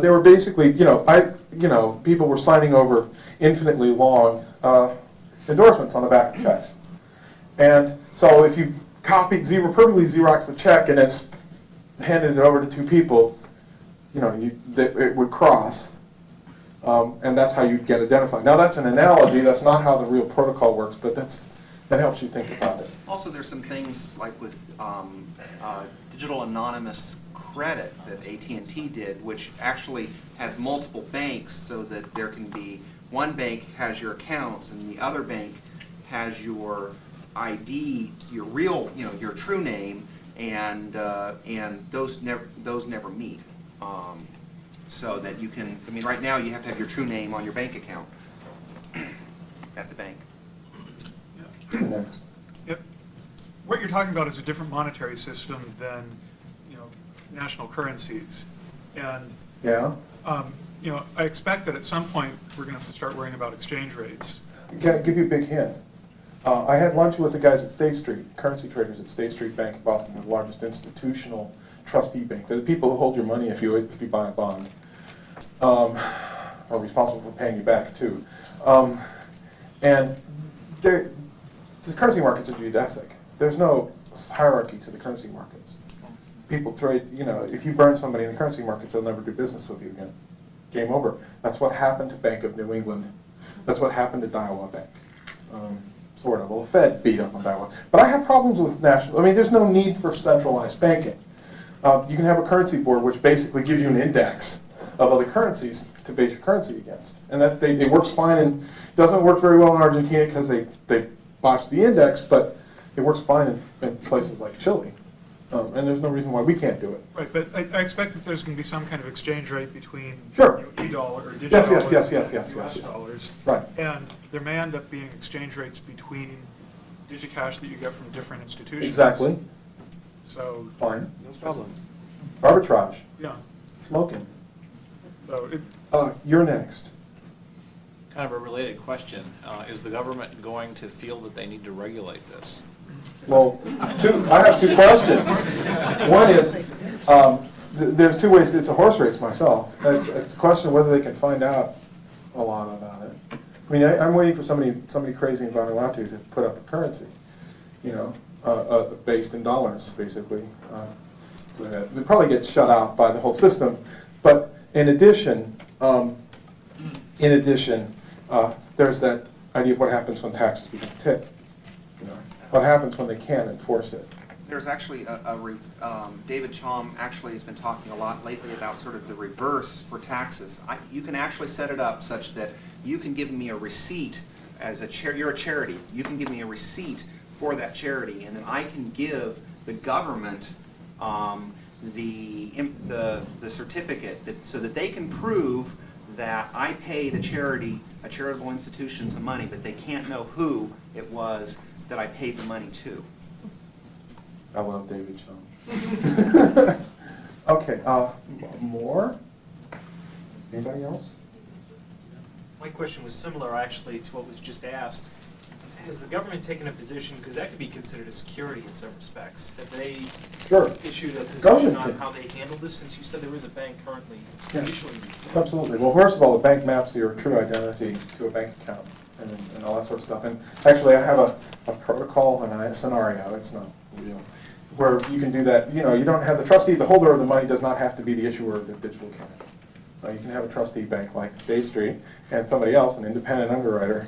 they were basically, people were signing over infinitely long endorsements on the back of checks. And so if you perfectly Xerox the check and then handed it over to two people, it would cross. And that's how you get identified. Now that's an analogy. That's not how the real protocol works, but that helps you think about it. Also, there's some things like with digital anonymous credit that AT&T did, which actually has multiple banks, so that there can be one bank has your accounts and the other bank has your ID, your real, your true name, and those never meet. So that you can, right now you have to have your true name on your bank account at the bank. Next. Yep. What you're talking about is a different monetary system than, national currencies, and Yeah. I expect that at some point we're going to have to start worrying about exchange rates. I'll give you a big hint. I had lunch with the guys at State Street, currency traders at State Street Bank in Boston, the largest institutional trustee bank. They're the people who hold your money if you buy a bond. Are responsible for paying you back too. And the currency markets are geodesic. There's no hierarchy to the currency markets. People trade, if you burn somebody in the currency markets, they'll never do business with you again. Game over. That's what happened to Bank of New England. That's what happened to Daiwa Bank. Sort of. Well, the Fed beat up on Daiwa. But I have problems with there's no need for centralized banking. You can have a currency board which basically gives you an index of other currencies to base your currency against. And that it works fine, and it doesn't work very well in Argentina because they botched the index, but it works fine in places like Chile. And there's no reason why we can't do it. Right, but I expect that there's going to be some kind of exchange rate between Sure. e-dollar or digital dollars Yes. and US dollars. Right. And there may end up being exchange rates between digicash that you get from different institutions. Exactly. So Fine. No problem. Arbitrage. yeah, Smoking. so You're next. Kind of a related question. Is the government going to feel that they need to regulate this? Well, I have two questions. One is, there's two ways. It's a horse race myself. It's a question of whether they can find out a lot about it. I'm waiting for somebody crazy in Vanuatu to put up a currency, based in dollars, basically. It probably gets shut out by the whole system. But in addition, there's that idea of what happens when taxes become tip. What happens when they can't enforce it? There's actually David Chom actually has been talking a lot lately about sort of the reverse for taxes. You can actually set it up such that you can give me a receipt as you're a charity. You can give me a receipt for that charity, and then I can give the government the certificate so that they can prove that I paid a charitable institution some money, but they can't know who it was that I paid the money to. I love David Chom. Okay, more? Anybody else? My question was similar, actually, to what was just asked. Has the government taken a position, because that could be considered a security in some respects, that they Sure. issued a position Government on can. how they handle this, since you said there is a bank currently Yeah. issuing these things? Absolutely. Well, first of all, the bank maps your true identity to a bank account and all that sort of stuff. And actually, I have a protocol and a scenario. It's not real. Where you can do that. You don't have the trustee, the holder of the money does not have to be the issuer of the digital account. You can have a trustee bank like State Street and somebody else, an independent underwriter,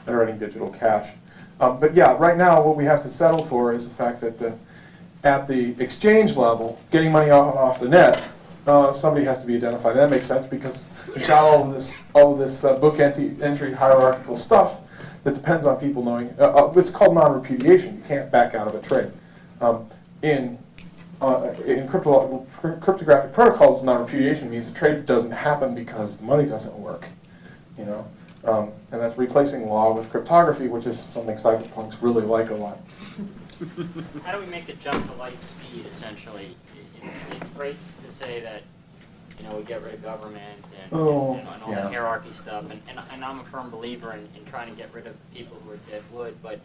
underwriting digital cash. But yeah, right now what we have to settle for is the fact that at the exchange level, getting money off the net, somebody has to be identified. And that makes sense because we've got all of this book entry hierarchical stuff that depends on people knowing. It's called non-repudiation. You can't back out of a trade. In cryptographic protocols, non-repudiation means the trade doesn't happen because the money doesn't work. And that's replacing law with cryptography, which is something cyberpunks really like a lot. How do we make the jump to light speed, essentially? It's great to say that, we get rid of government and all yeah. the hierarchy stuff, and I'm a firm believer in trying to get rid of people who are dead wood, but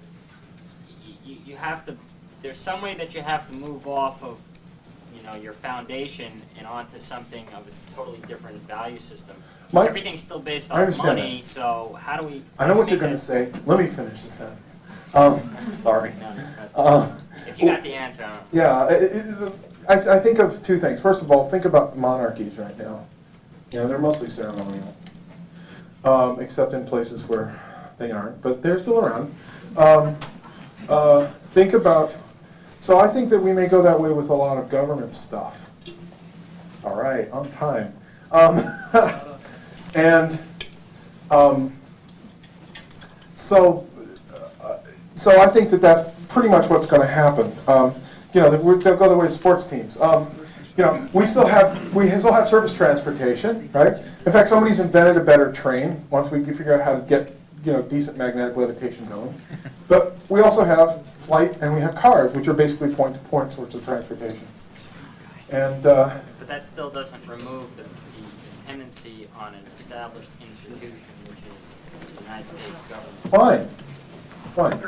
you have to, there's some way that you have to move off of, your foundation and onto something of a totally different value system. Mike, Everything's still based I on understand money, so how do we? I know what you're going to say. Let me finish the sentence. Sorry. No, that's, if you got the answer, I don't know. Yeah, I think of two things. First of all, think about monarchies right now. They're mostly ceremonial, except in places where they aren't, but they're still around. Think about, so I think that we may go that way with a lot of government stuff. All right, on time. So I think that that's pretty much what's going to happen. They'll go the way of sports teams. We still have surface transportation, right? In fact, somebody's invented a better train once we figure out how to get decent magnetic levitation going. But we also have flight and we have cars, which are basically point-to-point sorts of transportation. And but that still doesn't remove the dependency on an established institution, which is the United States government. Fine.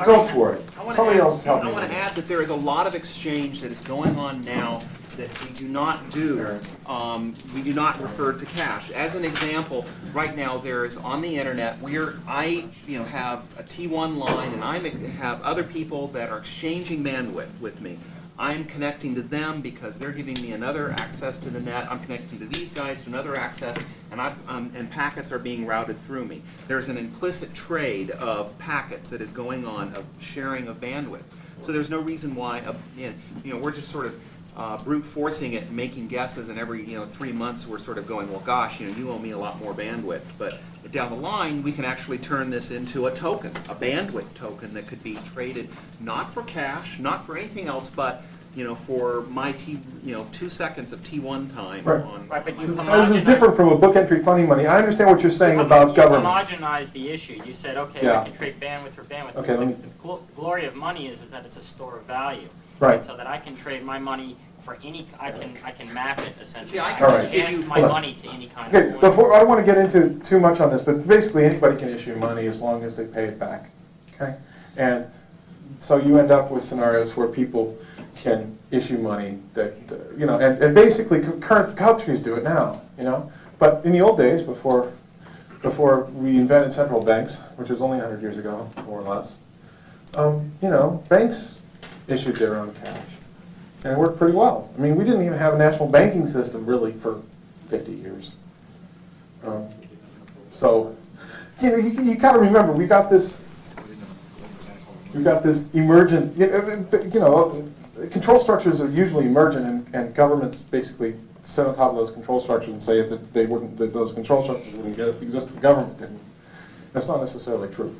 Go for it. Somebody else is helping. I want to add that there is a lot of exchange that is going on now that we do not do. We do not refer to cash. As an example, right now there is on the internet. I have a T1 line, and I have other people that are exchanging bandwidth with me. I'm connecting to them because they're giving me another access to the net. I'm connecting to these guys to another access, and packets are being routed through me. There's an implicit trade of packets that is going on, of sharing of bandwidth. So there's no reason why, we're just sort of brute forcing it, making guesses, and every 3 months we're sort of going, well, gosh, you owe me a lot more bandwidth. But down the line, we can actually turn this into a token, a bandwidth token that could be traded not for cash, not for anything else, but for my 2 seconds of T1 time. Right, but This is different from a book entry funding money. I understand what you're saying about government. You homogenized the issue. You said, okay, Yeah. I can trade bandwidth for bandwidth. Okay, the glory of money is that it's a store of value. Right. So that I can trade my money for any, I can map it essentially. Yeah, I can can transfer give my you- money to any kind Okay, of before I don't want to get into too much on this, but basically anybody can issue money as long as they pay it back. Okay, and so you end up with scenarios where people can issue money that and basically current countries do it now. But in the old days, before we invented central banks, which was only 100 years ago, more or less, banks issued their own cash. And it worked pretty well. I mean, we didn't even have a national banking system, really, for 50 years. So, you got to remember, we got this emergent, control structures are usually emergent, and governments basically sit on top of those control structures and say that those control structures wouldn't exist if the government didn't. That's not necessarily true.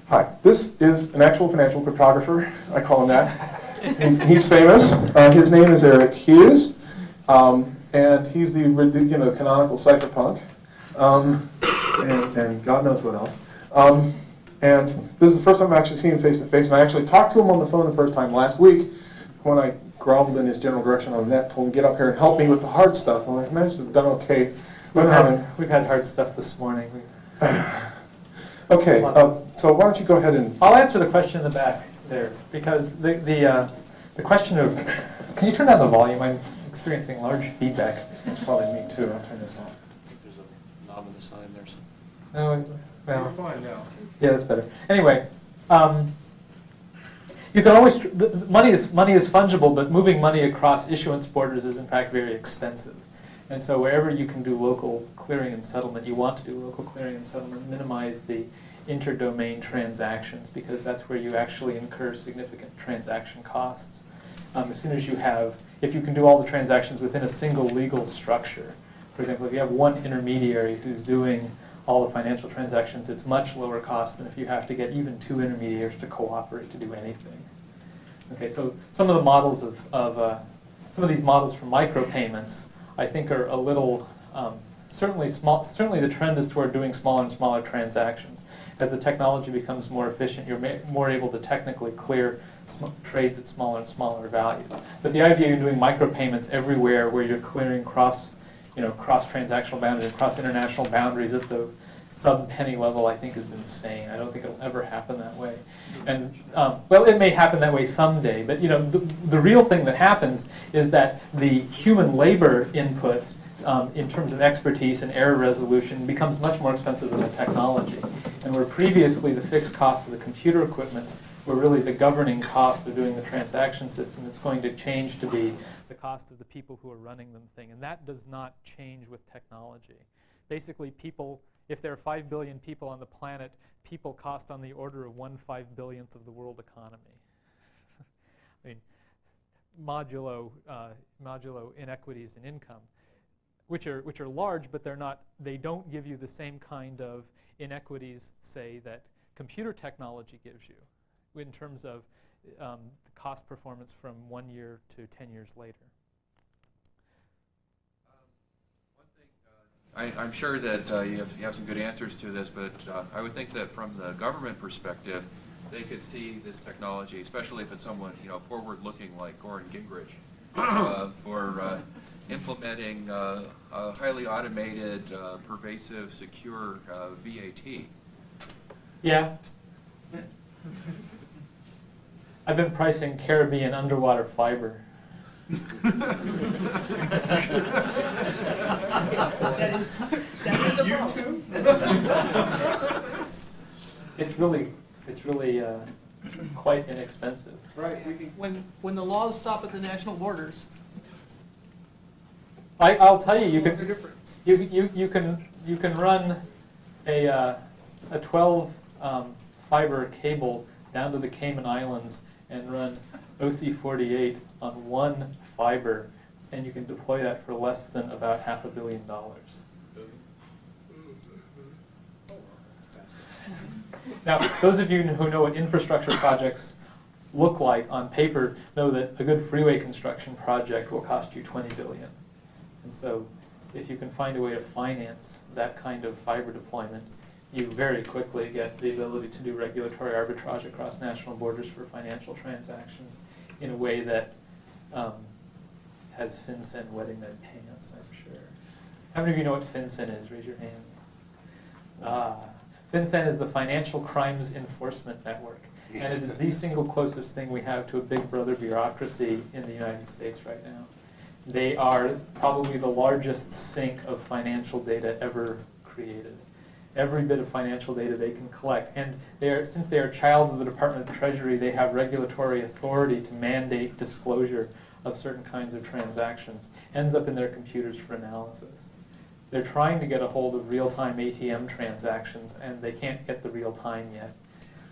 Hi, this is an actual financial cryptographer. I call him that. He's famous. His name is Eric Hughes, and he's the canonical cypherpunk, and God knows what else. And this is the first time I've actually seen him face to face, and I actually talked to him on the phone the first time last week when I groveled in his general direction on the net, told him to get up here and help me with the hard stuff. And I managed to have done okay. We've had hard stuff this morning. Okay, so why don't you go ahead and... I'll answer the question in the back there, because the question of... Can you turn down the volume? I'm experiencing large feedback. Probably me too. I'll turn this off. There's a knob on the side there. So. No, well, You're fine now. yeah, that's better. Anyway, you can always money is fungible, but moving money across issuance borders is in fact very expensive. And so wherever you can do local clearing and settlement, you want to do local clearing and settlement, minimize the interdomain transactions, because that's where you actually incur significant transaction costs. As soon as if you can do all the transactions within a single legal structure, for example, if you have one intermediary who's doing all the financial transactions, it's much lower cost than if you have to get even 2 intermediaries to cooperate to do anything. Okay, so some of the models some of these models for micropayments, I think, are a little certainly small. Certainly, the trend is toward doing smaller and smaller transactions. As the technology becomes more efficient, you're more able to technically clear trades at smaller and smaller values. But the idea of doing micropayments everywhere, where you're clearing cross-transactional boundaries, cross-international boundaries at the sub-penny level, I think, is insane. I don't think it'll ever happen that way. And well, it may happen that way someday, but the real thing that happens is that the human labor input in terms of expertise and error resolution becomes much more expensive than the technology. And where previously the fixed costs of the computer equipment were really the governing cost of doing the transaction system, it's going to change to be the cost of the people who are running the thing. And that does not change with technology. Basically, people, if there are 5 billion people on the planet, people cost on the order of 1/5 billionth of the world economy. I mean, modulo inequities in income, which are large, but they don't give you the same kind of inequities, say, that computer technology gives you in terms of the cost performance from 1 year to 10 years later. I'm sure that you have some good answers to this, but I would think that from the government perspective, they could see this technology, especially if it's someone forward-looking like Goran Gingrich, for implementing a highly automated, pervasive, secure VAT. Yeah. I've been pricing Caribbean underwater fiber. That is a problem. It's really quite inexpensive. Right. When the laws stop at the national borders. I'll tell you, you can run a 12 fiber cable down to the Cayman Islands and run OC48 on one fiber, and you can deploy that for less than about $500 million. Now, those of you who know what infrastructure projects look like on paper know that a good freeway construction project will cost you $20 billion. And so if you can find a way to finance that kind of fiber deployment, you very quickly get the ability to do regulatory arbitrage across national borders for financial transactions in a way that has FinCEN wetting their pants, I'm sure. How many of you know what FinCEN is? Raise your hands. FinCEN is the Financial Crimes Enforcement Network, and it is the single closest thing we have to a big brother bureaucracy in the United States right now. They are probably the largest sink of financial data ever created. Every bit of financial data they can collect. And since they are child of the Department of Treasury, they have regulatory authority to mandate disclosure of certain kinds of transactions. Ends up in their computers for analysis. They're trying to get a hold of real-time ATM transactions, and they can't get the real-time yet.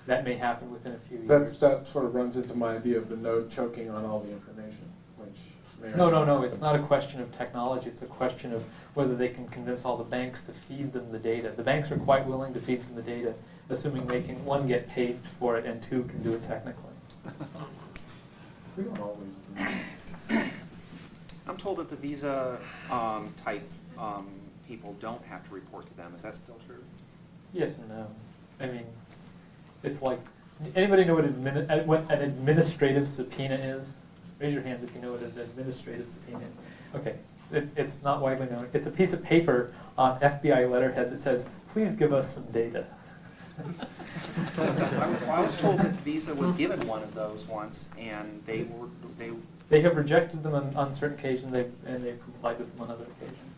That may happen within a few years. That sort of runs into my idea of the node choking on all the information, which may or No. It's not a question of technology. It's a question of whether they can convince all the banks to feed them the data. The banks are quite willing to feed them the data, assuming they can, one, get paid for it, and two, can do it technically. We don't always do. I'm told that the Visa type people don't have to report to them. Is that still true? Yes and no. I mean, it's like, anybody know what an administrative subpoena is? Raise your hands if you know what an administrative subpoena is. Okay, it's not widely known. It's a piece of paper on FBI letterhead that says, please give us some data. I was told that Visa was given one of those once, and they have rejected them on certain occasions, and they've complied with them on other occasions.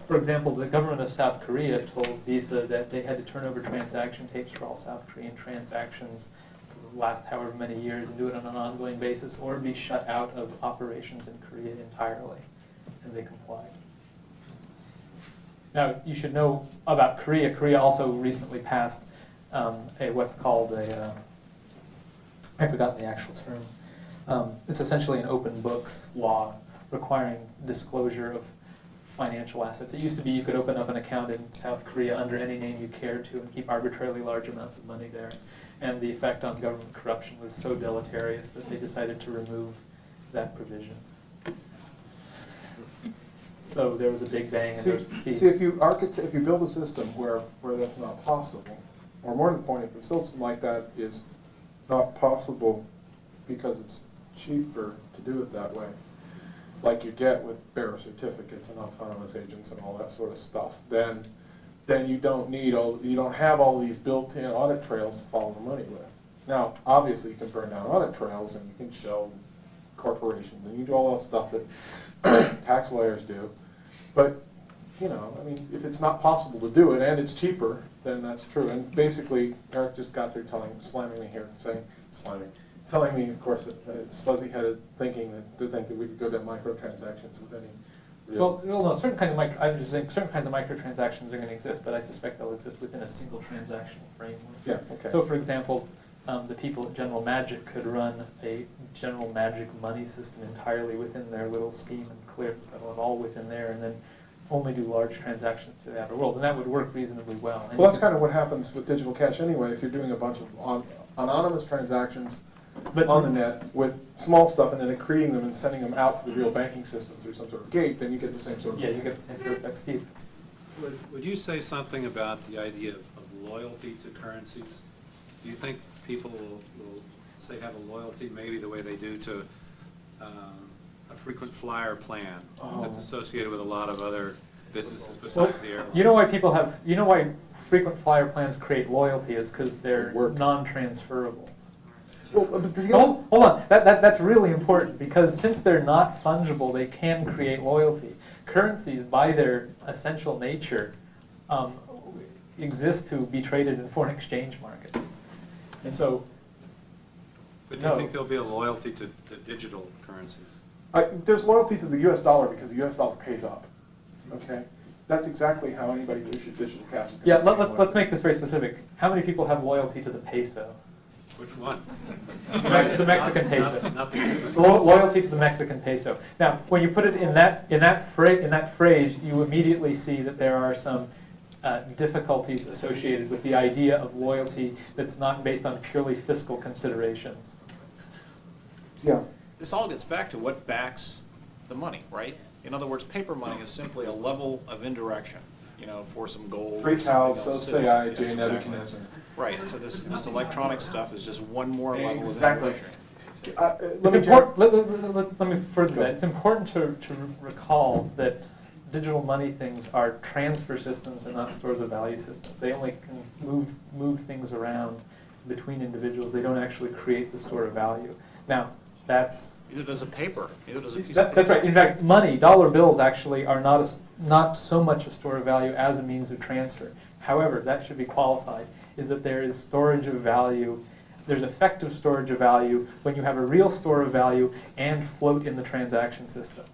For example, the government of South Korea told Visa that they had to turn over transaction tapes for all South Korean transactions for the last however many years and do it on an ongoing basis, or be shut out of operations in Korea entirely, and they complied. Now, you should know about Korea. Korea also recently passed what's called I've forgotten the actual term. It's essentially an open books law requiring disclosure of financial assets. It used to be you could open up an account in South Korea under any name you cared to and keep arbitrarily large amounts of money there. And the effect on government corruption was so deleterious that they decided to remove that provision. So there was a big bang. See, if you build a system where that's not possible, or more to the point, if a system like that is not possible because it's cheaper to do it that way, like you get with bearer certificates and autonomous agents and all that sort of stuff, then then you don't have all these built-in audit trails to follow the money with. Now, obviously, you can burn down audit trails and you can shell corporations and you do all that stuff that tax lawyers do. But, you know, I mean, if it's not possible to do it and it's cheaper, then that's true. And basically, Eric just got through slamming me here, telling me, of course, that it's fuzzy-headed thinking to think that we could go down microtransactions with any real. Well, no, certain kinds of I'm just saying certain kinds of microtransactions are going to exist, but I suspect they'll exist within a single transactional framework. Yeah. Okay. So, for example, the people at General Magic could run a General Magic money system entirely within their little scheme and clear and settle it all within there, and then only do large transactions to the outer world, and that would work reasonably well. And Well, that's kind of what happens with digital cash anyway. If you're doing a bunch of anonymous transactions on the net with small stuff and then accreting them and sending them out to the real banking system through some sort of gate, then you get the same sort of yeah, you get the same sort of effect, Steve. Would you say something about the idea of loyalty to currencies? Do you think people will say have a loyalty maybe the way they do to a frequent flyer plan that's associated with a lot of other businesses besides the airline? You know why frequent flyer plans create loyalty is because they're non-transferable. Well, hold on, that's really important because since they're not fungible, they can create loyalty. Currencies, by their essential nature, exist to be traded in foreign exchange markets. And so, But do you think there'll be a loyalty to digital currencies? There's loyalty to the U.S. dollar because the U.S. dollar pays up. Okay, that's exactly how anybody who issues digital cash. Yeah, let's make this very specific. How many people have loyalty to the peso? Which one? The Mexican peso. Not the Cuban. Loyalty to the Mexican peso. Now, when you put it in that phrase, you immediately see that there are some difficulties associated with the idea of loyalty that's not based on purely fiscal considerations. Yeah. This all gets back to what backs the money, right? In other words, paper money is simply a level of indirection, you know, for some gold. Three cows, so say I, Yes, J. exactly. Nebuchadnezzar. Right, so this electronic stuff is just one more level of Exactly. indirection. Let me further that. It's important to recall that digital money things are transfer systems and not stores of value systems. They only can move things around between individuals. They don't actually create the store of value. Now, that's... Neither does a paper. Neither does a piece of paper. That's right. In fact, money, dollar bills actually are not so much a store of value as a means of transfer. However, that should be qualified, is that there is storage of value. There's effective storage of value when you have a real store of value and float in the transaction system.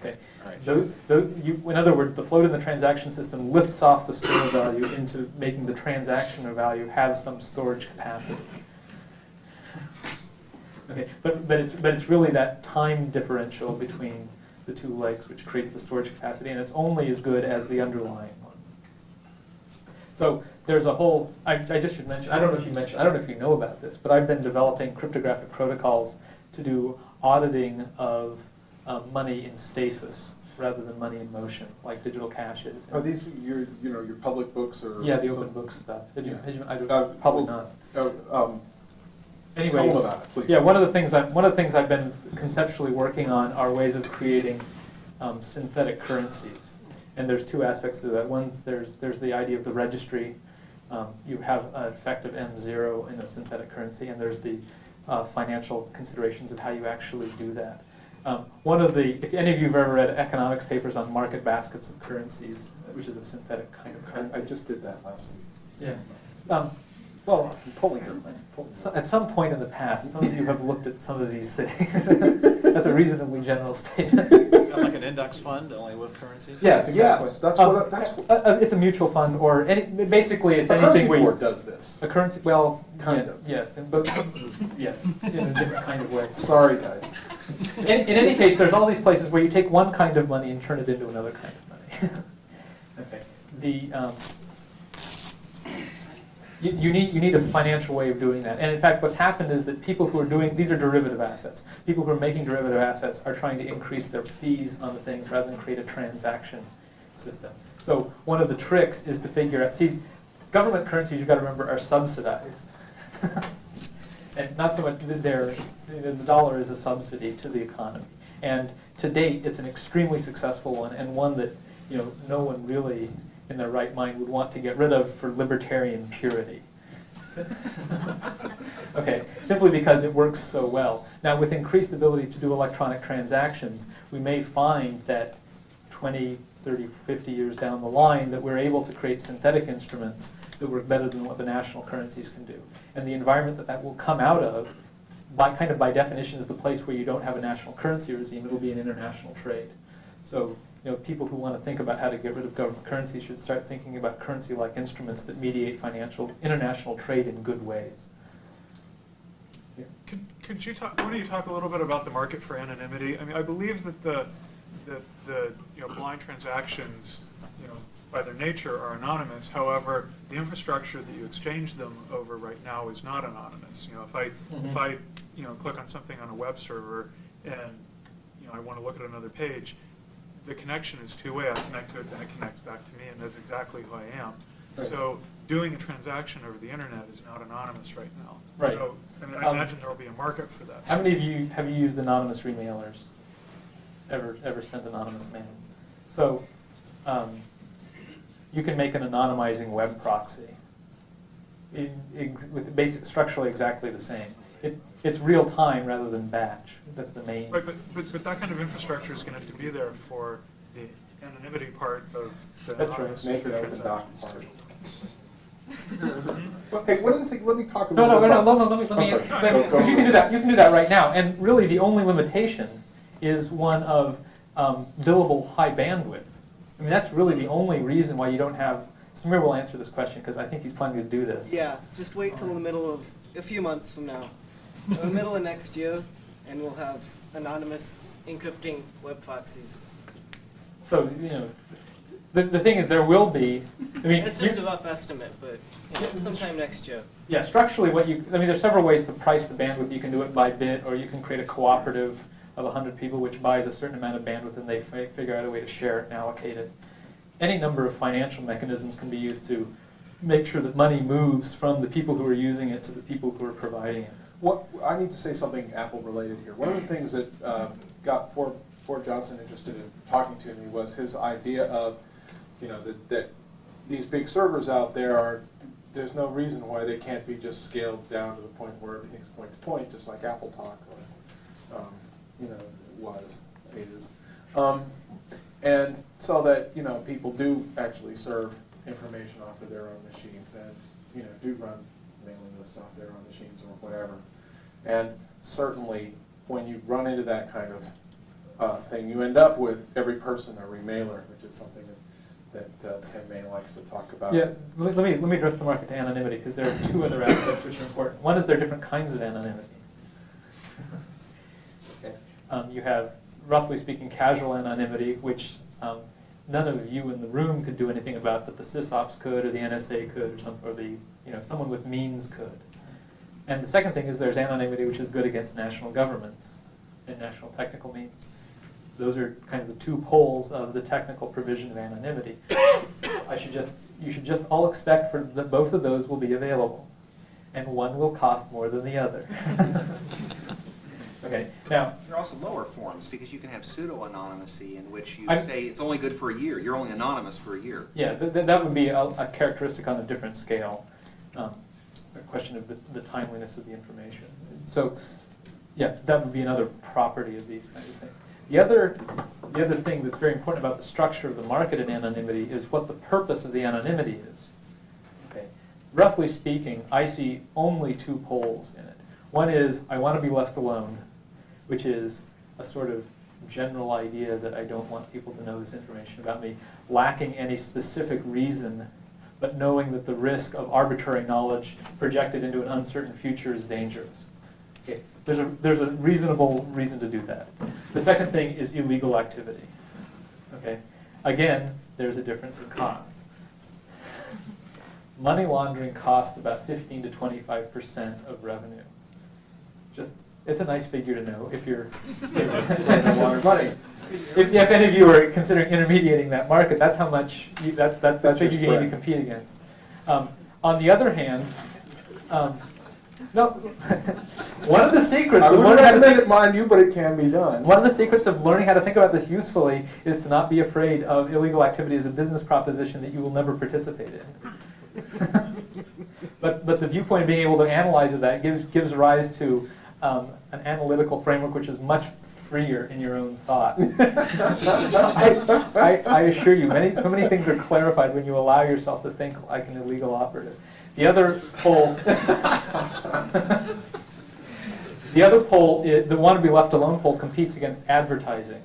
Okay. In other words, the float in the transaction system lifts off the store of value into making the transaction of value have some storage capacity. Okay, but it's really that time differential between the two legs which creates the storage capacity, and it's only as good as the underlying one. So there's a whole. I just should mention. I don't know if you know about this, but I've been developing cryptographic protocols to do auditing of money in stasis rather than money in motion, like digital cash is. Are these your public books or? Yeah, the open book stuff. Yeah. Probably not. Anyways, tell them about it, please. Yeah, one of the things I've been conceptually working on are ways of creating synthetic currencies, and there's two aspects to that. One, there's the idea of the registry. You have an effective M0 in a synthetic currency, and there's the financial considerations of how you actually do that. If any of you have ever read economics papers on market baskets of currencies, which is a synthetic kind of currency. I just did that last week. Yeah. Well, I'm pulling her. at some point in the past, some of you have looked at some of these things. That's a reasonably general statement. Is that like an index fund, only with currencies? Yes, exactly. Yes, that's what. It's a mutual fund, or basically it's a anything where board does this. A currency, well, kind of. Yes, but yes, in a different kind of way. Sorry, guys. In any case, there's all these places where you take one kind of money and turn it into another kind of money. Okay. You need a financial way of doing that. And in fact, what's happened is that people who are doing, these are derivative assets. People who are making derivative assets are trying to increase their fees on the things rather than create a transaction system. So one of the tricks is to figure out, see, government currencies, you've got to remember, are subsidized. And not so much, the dollar is a subsidy to the economy. And to date, it's an extremely successful one, and one that no one really, in their right mind would want to get rid of for libertarian purity. Okay, simply because it works so well. Now, with increased ability to do electronic transactions, we may find that 20, 30, 50 years down the line that we're able to create synthetic instruments that work better than what the national currencies can do. And the environment that that will come out of, by definition, is the place where you don't have a national currency regime. It'll be an international trade. So, people who want to think about how to get rid of government currency should start thinking about currency-like instruments that mediate international trade in good ways. Yeah. Could you talk? Why don't you talk a little bit about the market for anonymity? I mean, I believe that the blind transactions, by their nature, are anonymous. However, the infrastructure that you exchange them over right now is not anonymous. If I click on something on a web server and I want to look at another page, the connection is two-way. I connect to it, then it connects back to me, and knows exactly who I am. Right. So doing a transaction over the internet is not anonymous right now. Right. So I imagine there will be a market for that. How many of you have used anonymous remailers? Ever sent anonymous mail? So you can make an anonymizing web proxy with basic structurally exactly the same. It's real time rather than batch. That's the main. Right, but that kind of infrastructure is going to have to be there for the anonymity part of the anonymous Make it open transaction. doc part. Well, hey, one other thing. Let me talk a little bit about. Let me. Because you can do that. You can do that right now. And really, the only limitation is one of billable high bandwidth. I mean, that's really the only reason why you don't have. Samir will answer this question because I think he's planning to do this. Yeah, just wait till the middle of a few months from now, the middle of next year, and we'll have anonymous encrypting web proxies. So the thing is, there will be. I mean, it's just a rough estimate, but sometime next year. Yeah, structurally, there's several ways to price the bandwidth. You can do it by bit, or you can create a cooperative of 100 people which buys a certain amount of bandwidth, and they figure out a way to share it and allocate it. Any number of financial mechanisms can be used to make sure that money moves from the people who are using it to the people who are providing it. I need to say something Apple related here. One of the things that got Ford Johnson interested in talking to me was his idea of, that these big servers out there there's no reason why they can't be just scaled down to the point where everything's point to point, just like Apple Talk is. And so that people do actually serve information off of their own machines and do run mailing lists off their own machines or whatever. And certainly when you run into that kind of thing, you end up with every person a remailer, which is something that Tim May likes to talk about. Yeah, let me address the market to anonymity, because there are two other aspects which are important. One is there are different kinds of anonymity. Okay. You have, roughly speaking, casual anonymity, which none of you in the room could do anything about, but the sysops could, or the NSA could, or someone with means could. And the second thing is there's anonymity, which is good against national governments and national technical means. Those are kind of the two poles of the technical provision of anonymity. You should just all expect that both of those will be available, and one will cost more than the other. Okay, now there are also lower forms because you can have pseudo-anonymity in which you say it's only good for a year. You're only anonymous for a year. Yeah, that would be a characteristic on a different scale. A question of the timeliness of the information. So, yeah, that would be another property of these kinds of things. The other thing that's very important about the structure of the market in anonymity is what the purpose of the anonymity is. Okay. Roughly speaking, I see only two poles in it. One is I want to be left alone, which is a sort of general idea that I don't want people to know this information about me, lacking any specific reason, but knowing that the risk of arbitrary knowledge projected into an uncertain future is dangerous. Okay. There's a reasonable reason to do that. The second thing is illegal activity. Okay. Again, there's a difference in cost. Money laundering costs about 15 to 25% of revenue. It's a nice figure to know if you're money. If any of you are considering intermediating that market, that's how much. That's the figure you need to compete against. On the other hand, No. One of the secrets I of wouldn't learning how to recommend think, it, mind you, but it can be done. one of the secrets of learning how to think about this usefully is to not be afraid of illegal activity as a business proposition that you will never participate in. But the viewpoint of being able to analyze that gives rise to an analytical framework which is much freer in your own thought. I assure you, so many things are clarified when you allow yourself to think like an illegal operative. The other poll, the want to be left alone poll competes against advertising.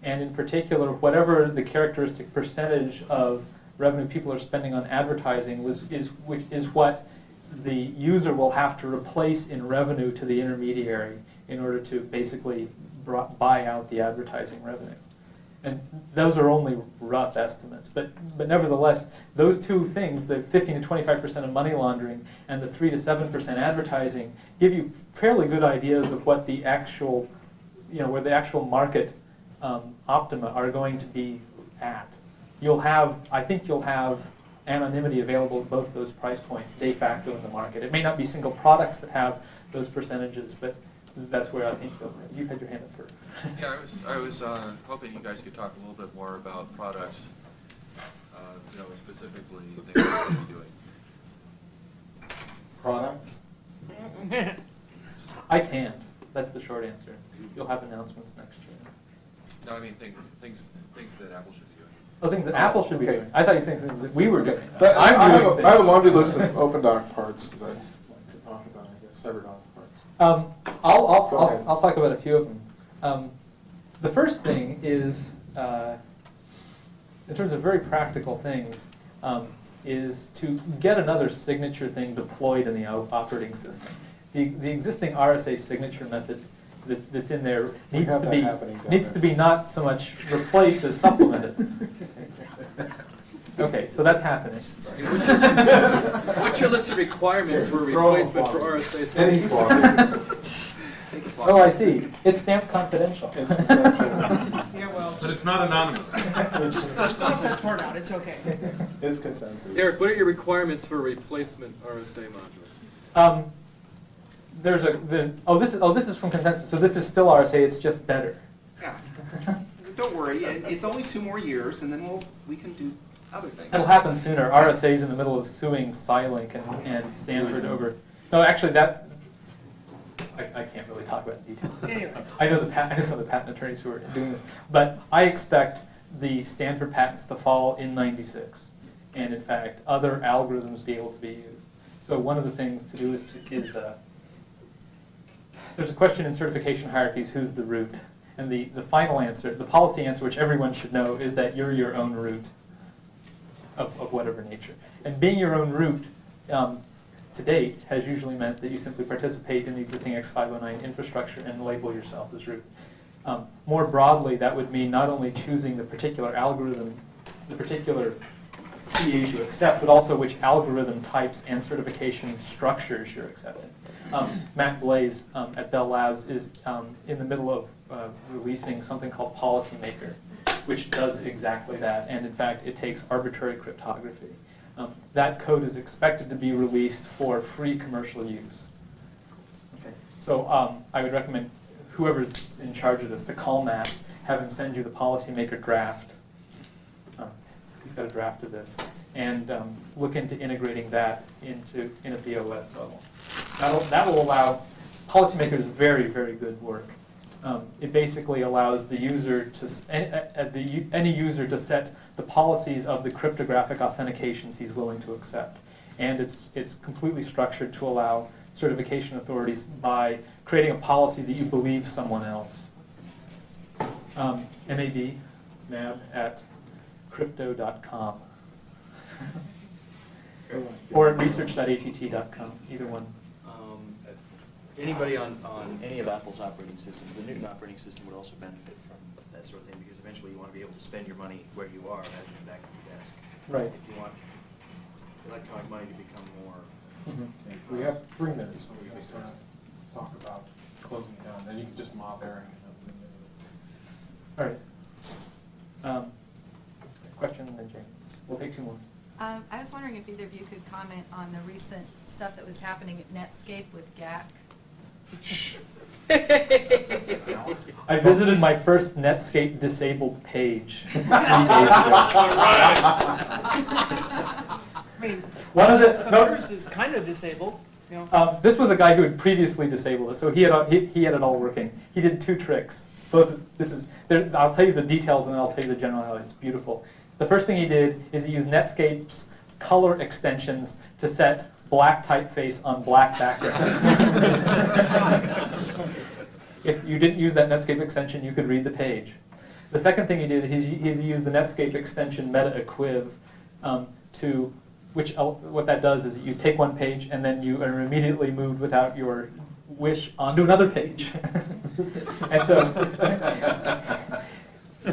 And in particular, whatever the characteristic percentage of revenue people are spending on advertising is what the user will have to replace in revenue to the intermediary in order to basically buy out the advertising revenue. And those are only rough estimates, but nevertheless, those two things, the 15 to 25% of money laundering and the 3 to 7% advertising, give you fairly good ideas of what the actual, where the actual market optima are going to be at. I think you'll have anonymity available at both those price points de facto in the market. It may not be single products that have those percentages, but that's where I think you've had your hand up first. Yeah, I was hoping you guys could talk a little bit more about products, specifically things that you're doing. Products? I can't. That's the short answer. You'll have announcements next year. No, I mean things that Apple should be doing. Oh, things that Apple should be doing. I thought you were saying things that we were doing. I have a laundry list of OpenDoc parts that I'd like to talk about, I guess, CyberDoc parts. I'll talk about a few of them. The first thing is, in terms of very practical things, is to get another signature thing deployed in the operating system. The existing RSA signature method that's in there needs to be not so much replaced as supplemented. Okay, so that's happening. What's your list of requirements for replacement for RSA signature? Oh, I see. It's stamped confidential. It's conceptual. Yeah, well, But it's not anonymous. just cross that part out. It's okay. It's consensus. Eric, what are your requirements for a replacement RSA module? This is from consensus. So this is still RSA. It's just better. Yeah. Don't worry, it's only 2 more years, and then we can do other things. It'll happen sooner. RSA's in the middle of suing Scilink and Stanford over. No, actually, I can't really talk about details. Anyway. I know some of the patent attorneys who are doing this, but I expect the Stanford patents to fall in '96, and in fact, other algorithms be able to be used. So one of the things to do is there's a question in certification hierarchies: who's the root? And the final answer, the policy answer, which everyone should know, is that you're your own root of whatever nature. And being your own root, to date, has usually meant that you simply participate in the existing X509 infrastructure and label yourself as root. More broadly, that would mean not only choosing the particular algorithm, the particular CAs you accept, but also which algorithm types and certification structures you're accepting. Matt Blaze at Bell Labs is in the middle of releasing something called Policymaker, which does exactly that, and in fact, it takes arbitrary cryptography. That code is expected to be released for free commercial use. Okay. So I would recommend whoever's in charge of this to call Matt, have him send you the Policymaker draft. He's got a draft of this, and look into integrating that in a BOS level. That will allow, Policymaker is very, very good work. It basically allows the user to, any user to set the policies of the cryptographic authentications he's willing to accept. And it's completely structured to allow certification authorities by creating a policy that you believe someone else. NAB at crypto.com or at research.att.com, either one. Anybody on any of Apple's operating systems, the Newton operating system would also benefit from that sort of thing, because eventually you want to be able to spend your money where you are rather than back at your desk. Right. If you want electronic money to become more... Okay. We have 3 minutes, so we just want to talk about closing it down. Then you can just mob Aaron. All right. Question, and then Jane. We'll take 2 more. I was wondering if either of you could comment on the recent stuff that was happening at Netscape with GAC. I visited my first Netscape disabled page 3 days ago. I mean, One of the yours is kind of disabled. You know. This was a guy who had previously disabled it, so he had it all working. He did 2 tricks. Both. I'll tell you the details and then I'll tell you the generality. It's beautiful. The first thing he did is he used Netscape's color extensions to set black typeface on black background. If you didn't use that Netscape extension, you could read the page. The second thing he did is he used the Netscape extension meta-equiv what that does is you take one page and then you are immediately moved without your wish onto another page. And so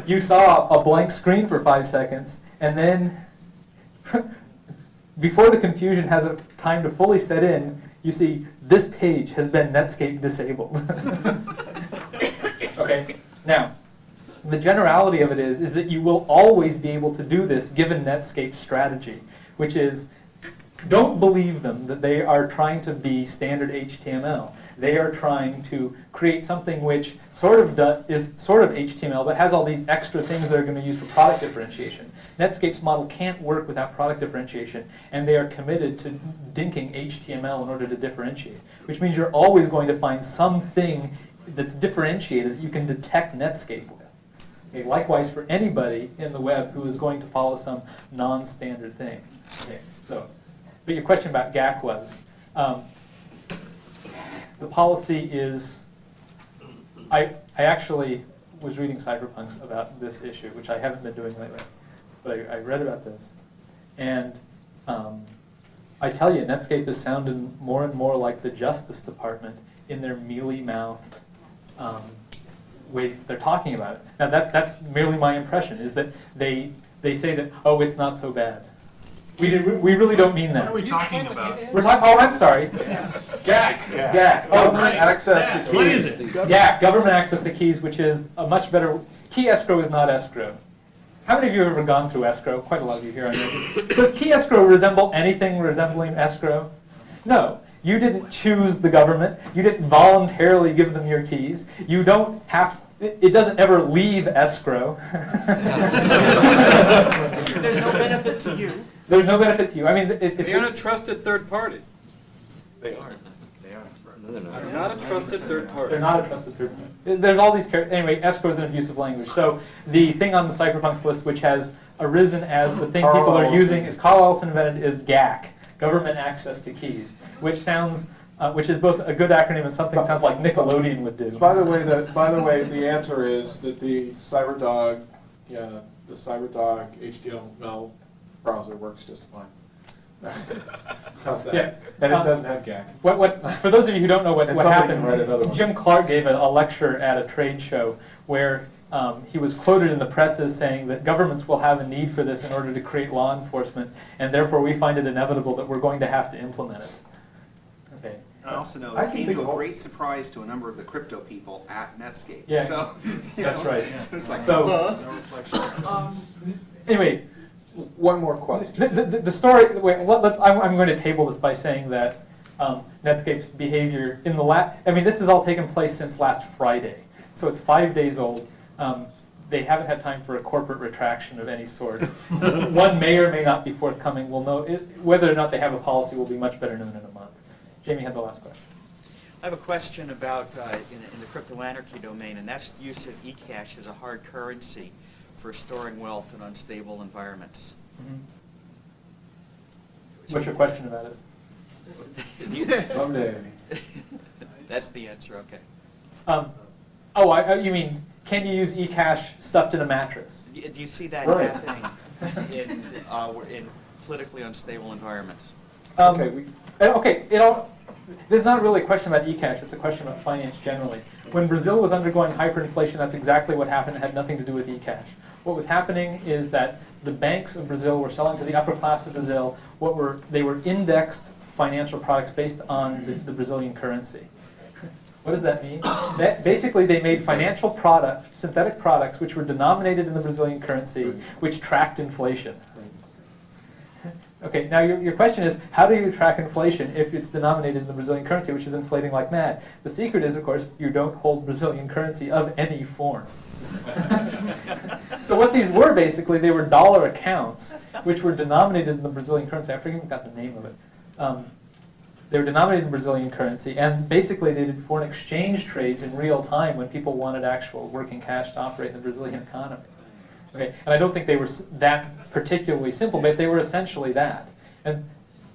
you saw a blank screen for 5 seconds, and then before the confusion has a time to fully set in, you see this page has been Netscape disabled. Okay, now the generality of it is that you will always be able to do this given Netscape's strategy, which is don't believe them that they are trying to be standard HTML. They are trying to create something which is sort of HTML, but has all these extra things they're going to use for product differentiation. Netscape's model can't work without product differentiation, and they are committed to dinking HTML in order to differentiate, which means you're always going to find something that's differentiated that you can detect Netscape with. Okay, likewise for anybody in the web who is going to follow some non-standard thing. Okay, but your question about GAC was, the policy is, I actually was reading cypherpunks about this issue, which I haven't been doing lately, but I read about this. And I tell you, Netscape is sounding more and more like the Justice Department in their mealy-mouthed ways that they're talking about it. Now that's merely my impression, is that they say that, oh, it's not so bad. We really don't mean that. What are we talking about? We're talking. Oh, I'm sorry. GAC. GAC. Government access to keys. What is it? GAC, government access to keys, which is a much better. Key escrow is not escrow. How many of you have ever gone through escrow? Quite a lot of you here, I know. Does key escrow resemble anything resembling escrow? No. You didn't choose the government. You didn't voluntarily give them your keys. You don't have. It doesn't ever leave escrow. There's no benefit to you. There's no benefit to you. I mean, it's They're not a trusted third party. They aren't. They're not a trusted third party. They're not a trusted third party. There's all these anyway. Escrow is an abusive language. So the thing on the cypherpunks list, which has arisen as the thing people are using, is Carl Ellison invented, is GAC, government access to keys, which sounds, which is both a good acronym and something sounds like Nickelodeon would do. By the way, the answer is that the CyberDog HTML browser works just fine. How's that? Yeah. And it doesn't have GAC. For those of you who don't know what somebody can write another happened, one. Jim Clark gave a lecture at a trade show where he was quoted in the press as saying that governments will have a need for this in order to create law enforcement, and therefore we find it inevitable that we're going to have to implement it. Okay. I also know I it can came think to a of- great surprise to a number of the crypto people at Netscape. Yeah, So, that's right. It's like, So, anyway, One more question. the story. Wait, I'm going to table this by saying that Netscape's behavior in the I mean, this has all taken place since last Friday, so it's 5 days old. They haven't had time for a corporate retraction of any sort. One may or may not be forthcoming. We'll know whether or not they have a policy will be much better known in a month. Jamie had the last question. I have a question about in the crypto anarchy domain, and that's the use of eCash as a hard currency for storing wealth in unstable environments. Mm-hmm. What's your question about it? Someday. That's the answer. Okay. You mean, can you use eCash stuffed in a mattress? Do you see that Right. happening in politically unstable environments? Okay, there's not really a question about eCash, it's a question about finance generally. When Brazil was undergoing hyperinflation, that's exactly what happened. It had nothing to do with eCash. What was happening is that the banks of Brazil were selling to the upper class of Brazil they were indexed financial products based on the Brazilian currency. What does that mean? Basically, they made financial synthetic products, which were denominated in the Brazilian currency, which tracked inflation. Okay, now your question is, how do you track inflation if it's denominated in the Brazilian currency, which is inflating like mad? The secret is, of course, you don't hold Brazilian currency of any form. So what these were, basically, they were dollar accounts, which were denominated in the Brazilian currency. I forget the name of it. They were denominated in Brazilian currency, and basically they did foreign exchange trades in real time when people wanted actual working cash to operate in the Brazilian economy. Okay, and I don't think they were that particularly simple, but they were essentially that. And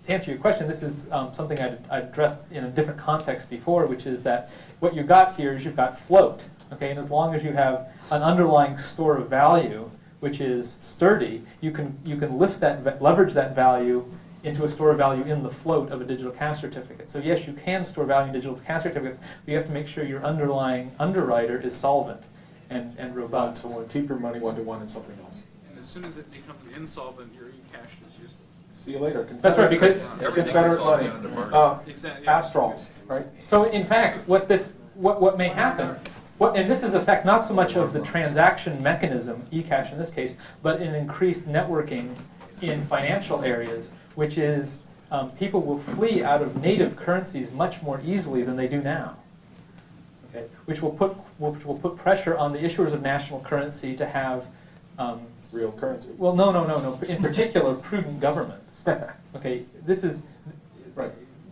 to answer your question, this is something I addressed in a different context before, which is that what you've got here is you've got float. Okay, and as long as you have an underlying store of value, which is sturdy, you can leverage that value into a store of value in the float of a digital cash certificate. So yes, you can store value in digital cash certificates, but you have to make sure your underlying underwriter is solvent and robust. So want to keep your money one-to-one in something else. And as soon as it becomes insolvent, your e-cash is useless. See you later. That's right, because Confederate money. Exactly. Astrals, right? So in fact, what may happen, and this is a fact not so much of the transaction mechanism, e-cash in this case, but in increased networking in financial areas, which is people will flee out of native currencies much more easily than they do now. Okay, which will put pressure on the issuers of national currency to have real currency. Well, no. In particular, prudent governments. Okay, this is right.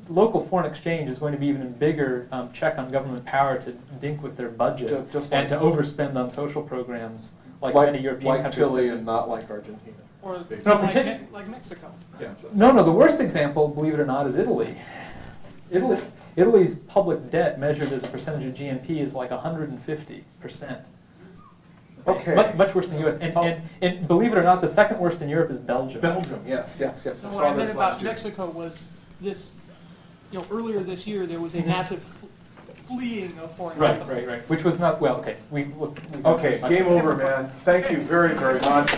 Local foreign exchange is going to be even a bigger check on government power to dink with their budget and to overspend on social programs like many European countries. Like Chile and not like Argentina. Or like Mexico. Yeah. No, the worst example, believe it or not, is Italy. Italy's public debt measured as a percentage of GNP is like 150%. Okay. Much worse than the U.S. And believe it or not, the second worst in Europe is Belgium. Belgium, yes. So what I meant about Mexico was this, earlier this year there was a massive fleeing of foreign capital. Right. Which was not, well, okay. Okay, game over, man. Thank you very, very much.